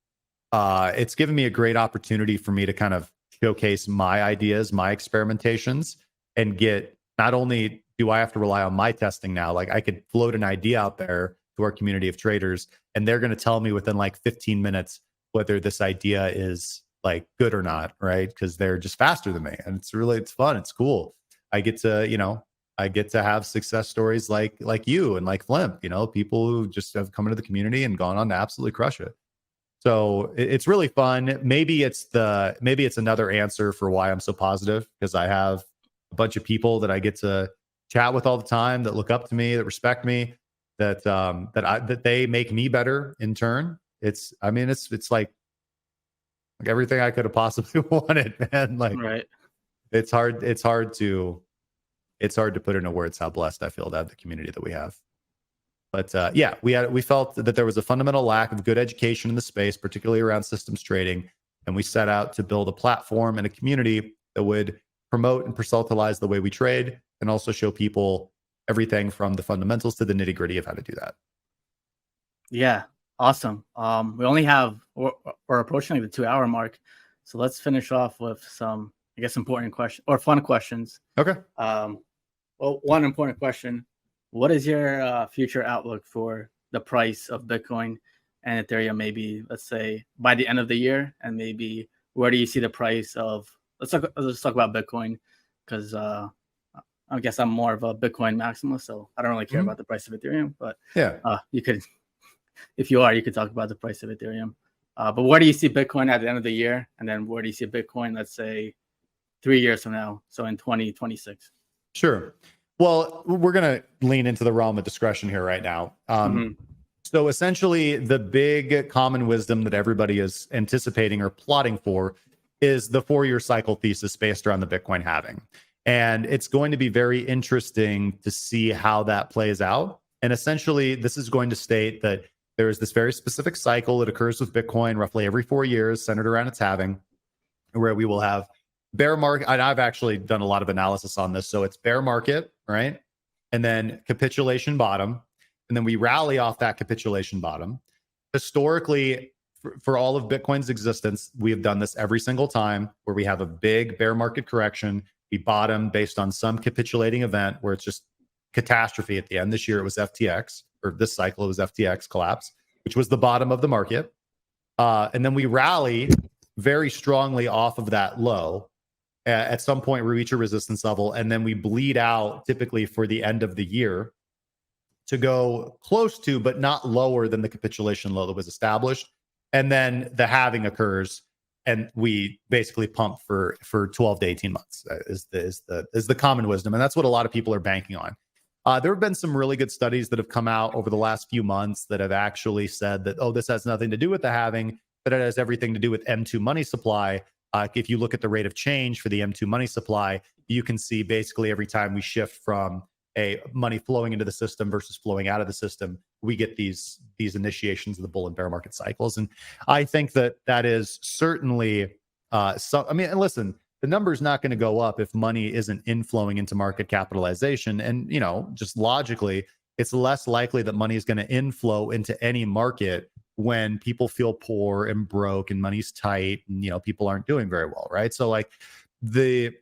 opportunity for me to kind of showcase my ideas, my experimentations, and get, not only do I have to rely on my testing now, like I could float an idea out there to our community of traders, and they're going to tell me within like 15 minutes whether this idea is like good or not, right? Because they're just faster than me, and it's fun, it's cool. I get to have success stories like you and like Flimp, people who just have come into the community and gone on to absolutely crush it. So it's really fun. Maybe it's another answer for why I'm so positive, because I have a bunch of people that I get to chat with all the time, that look up to me, that respect me, that they make me better in turn. It's like everything I could have possibly wanted, man. Like, right. It's hard to put into words how blessed I feel to have the community that we have. But we felt that there was a fundamental lack of good education in the space, particularly around systems trading, and we set out to build a platform and a community that would promote and proselytize the way we trade, and also show people everything from the fundamentals to the nitty gritty of how to do that. Yeah, awesome. We only have, we're approaching the 2-hour mark, so let's finish off with some, I guess, important questions or fun questions. Okay. Well, one important question: what is your future outlook for the price of Bitcoin and Ethereum? Maybe, let's say, by the end of the year, and maybe where do you see the price of? Let's talk about Bitcoin, because I guess I'm more of a Bitcoin maximalist, so I don't really care about the price of Ethereum. But yeah, you could, if you are, you could talk about the price of Ethereum. But where do you see Bitcoin at the end of the year, and then where do you see Bitcoin, let's say, 3 years from now, so in 2026? Sure. Well, we're going to lean into the realm of discretion here right now. So essentially, the big common wisdom that everybody is anticipating or plotting for is the 4-year cycle thesis based around the Bitcoin halving. And it's going to be very interesting to see how that plays out. And essentially, this is going to state that there is this very specific cycle that occurs with Bitcoin roughly every 4 years, centered around its halving, where we will have bear market. I've actually done a lot of analysis on this. So it's bear market, right? And then capitulation bottom. And then we rally off that capitulation bottom. Historically, for all of Bitcoin's existence, we have done this every single time, where we have a big bear market correction. We bottom based on some capitulating event where it's just catastrophe at the end. This year it was FTX, or this cycle it was FTX collapse, which was the bottom of the market. And then we rally very strongly off of that low. At some point we reach a resistance level, and then we bleed out typically for the end of the year to go close to, but not lower than, the capitulation low that was established. And then the halving occurs, and we basically pump for 12 to 18 months is the common wisdom. And that's what a lot of people are banking on. There have been some really good studies that have come out over the last few months that have actually said that, oh, this has nothing to do with the halving, but it has everything to do with M2 money supply. If you look at the rate of change for the M2 money supply, you can see basically every time we shift from a money flowing into the system versus flowing out of the system, we get these initiations of the bull and bear market cycles. And I think that is certainly I mean, and listen, the number is not going to go up if money isn't inflowing into market capitalization. And, just logically, it's less likely that money is going to inflow into any market when people feel poor and broke and money's tight and, people aren't doing very well. Right. So like the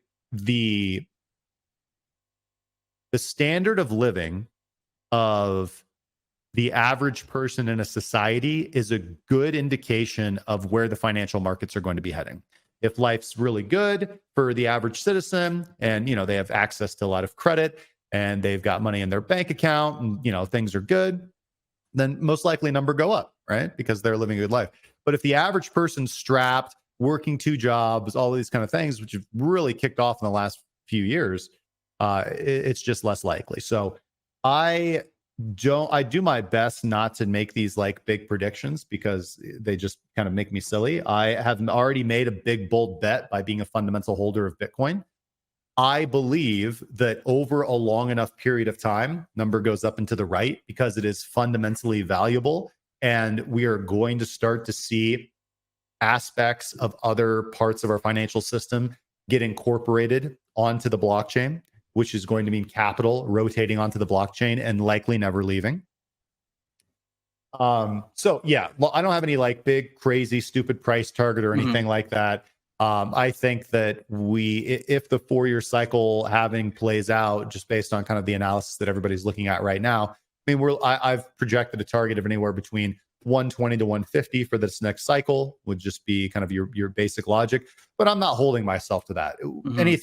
standard of living of the average person in a society is a good indication of where the financial markets are going to be heading. If life's really good for the average citizen and, they have access to a lot of credit and they've got money in their bank account and, things are good, then most likely number go up, right? Because they're living a good life. But if the average person's strapped, working 2 jobs, all these kind of things, which have really kicked off in the last few years, it's just less likely. So I do my best not to make these like big predictions because they just kind of make me silly. I have already made a big bold bet by being a fundamental holder of Bitcoin. I believe that over a long enough period of time, number goes up and to the right because it is fundamentally valuable. And we are going to start to see aspects of other parts of our financial system get incorporated onto the blockchain, which is going to mean capital rotating onto the blockchain and likely never leaving. So yeah, well, I don't have any like big, crazy, stupid price target or anything like that. I think that if the 4-year cycle having plays out just based on kind of the analysis that everybody's looking at right now, I mean, I've projected a target of anywhere between 120 to 150 for this next cycle would just be kind of your basic logic, but I'm not holding myself to that.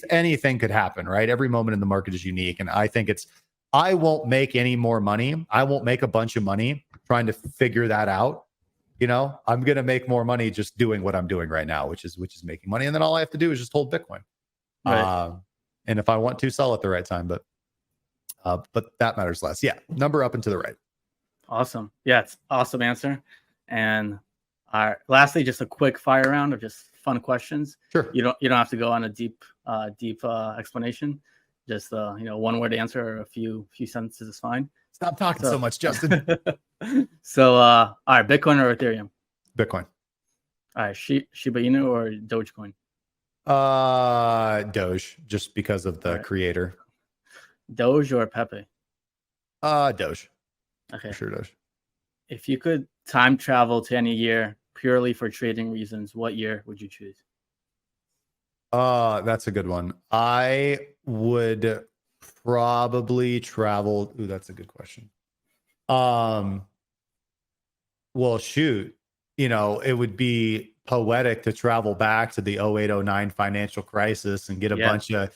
Anything could happen, right? Every moment in the market is unique. And I think I won't make any more money. I won't make a bunch of money trying to figure that out. I'm going to make more money just doing what I'm doing right now, which is making money. And then all I have to do is just hold Bitcoin. Right. And if I want to, sell at the right time, but that matters less. Yeah. Number up and to the right. Awesome. Yeah, it's awesome answer. And lastly, just a quick fire round of just fun questions. Sure. You don't have to go on a deep explanation. Just one word answer or a few sentences is fine. Stop talking so much, Justin. So all right, Bitcoin or Ethereum? Bitcoin. All right, Shiba Inu or Dogecoin? Doge, just because of the creator. Doge or Pepe? Doge. Okay. For sure, Doge. If you could time travel to any year purely for trading reasons, what year would you choose? That's a good one. I would probably travel. Ooh, that's a good question. Well, shoot, it would be poetic to travel back to the 0809 financial crisis and get a bunch of,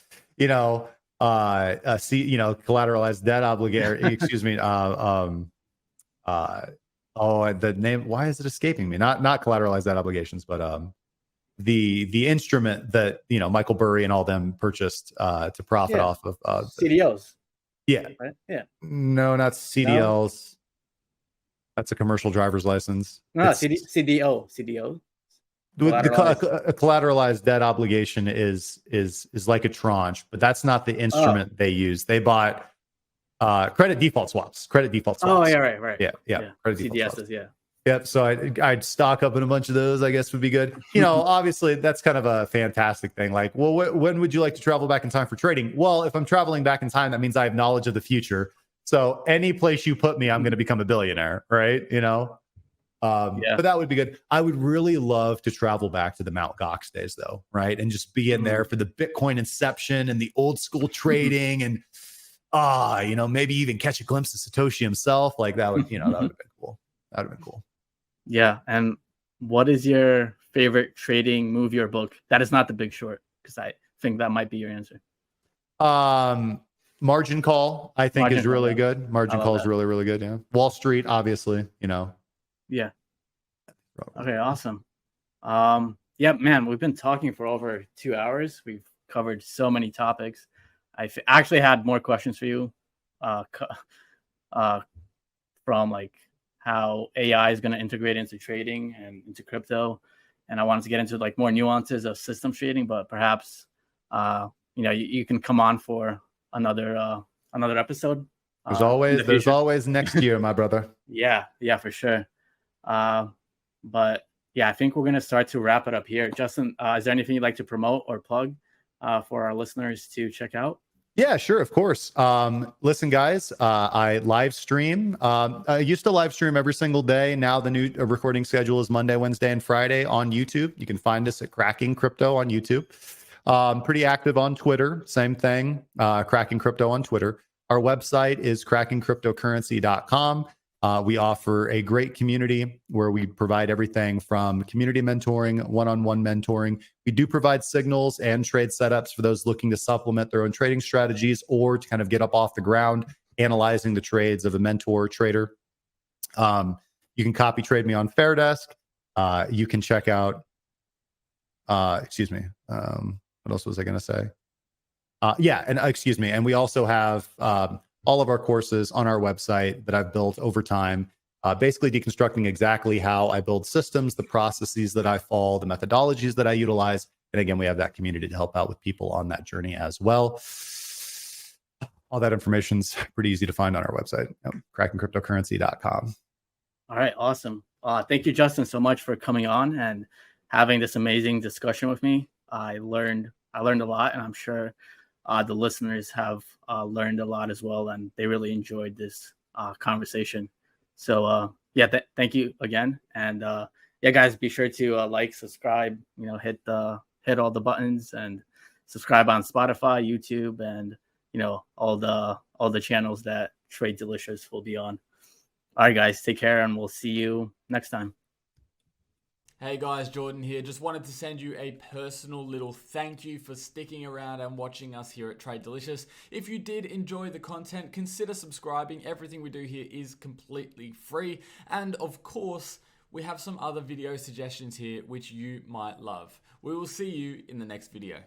collateralized debt obligation. Excuse me. The name. Why is it escaping me? Not collateralized debt obligations, but the instrument that Michael Burry and all them purchased to profit off of CDOs. Yeah. Right? Yeah. No, not CDLs. No. That's a commercial driver's license. No, CDO. A collateralized debt obligation is like a tranche, but that's not the instrument they use. They bought credit default swaps. Oh, yeah, right. Yeah. Credit default swaps. Yeah. Yep. So I'd stock up in a bunch of those, I guess would be good. Obviously that's kind of a fantastic thing. Like, well, when would you like to travel back in time for trading? Well, if I'm traveling back in time, that means I have knowledge of the future. So any place you put me, I'm going to become a billionaire, right? But that would be good. I would really love to travel back to the Mt. Gox days though, right? And just be in there for the Bitcoin inception and the old school trading and maybe even catch a glimpse of Satoshi himself. Like that would, that would have been cool. That would have been cool. Yeah. And what is your favorite trading movie or book? That is not The Big Short, because I think that might be your answer. Margin Call, I think is really good. Margin Call is really, really good. Yeah. Wall Street, obviously, Yeah. Okay. Awesome. Yeah, man, we've been talking for over 2 hours. We've covered so many topics. I actually had more questions for you from like how AI is going to integrate into trading and into crypto. And I wanted to get into like more nuances of systems trading, but perhaps, you can come on for another another episode. In the There's future. always next year, my brother. Yeah, for sure. But yeah, I think we're gonna start to wrap it up here. Justin, is there anything you'd like to promote or plug for our listeners to check out? Yeah, sure, of course. Listen, guys, I live stream. I used to live stream every single day. Now the new recording schedule is Monday, Wednesday, and Friday on YouTube. You can find us at Cracking Crypto on YouTube. Pretty active on Twitter. Same thing, Cracking Crypto on Twitter. Our website is crackingcryptocurrency.com. We offer a great community where we provide everything from community mentoring, one-on-one mentoring. We do provide signals and trade setups for those looking to supplement their own trading strategies or to kind of get up off the ground, analyzing the trades of a mentor trader. You can copy trade me on Fairdesk. You can check out, what else was I going to say? And we also have all of our courses on our website that I've built over time, basically deconstructing exactly how I build systems, the processes that I follow, the methodologies that I utilize. And again, we have that community to help out with people on that journey as well. All that information's pretty easy to find on our website, crackingcryptocurrency.com. All right, awesome. Thank you, Justin, so much for coming on and having this amazing discussion with me. I learned a lot, and I'm sure the listeners have learned a lot as well, and they really enjoyed this conversation. So thank you again, and guys, be sure to like, subscribe, hit all the buttons, and subscribe on Spotify, YouTube, and all the channels that Trade Delicious will be on. All right, guys, take care, and we'll see you next time. Hey guys, Jordan here. Just wanted to send you a personal little thank you for sticking around and watching us here at Trade Delicious. If you did enjoy the content, consider subscribing. Everything we do here is completely free. And of course, we have some other video suggestions here which you might love. We will see you in the next video.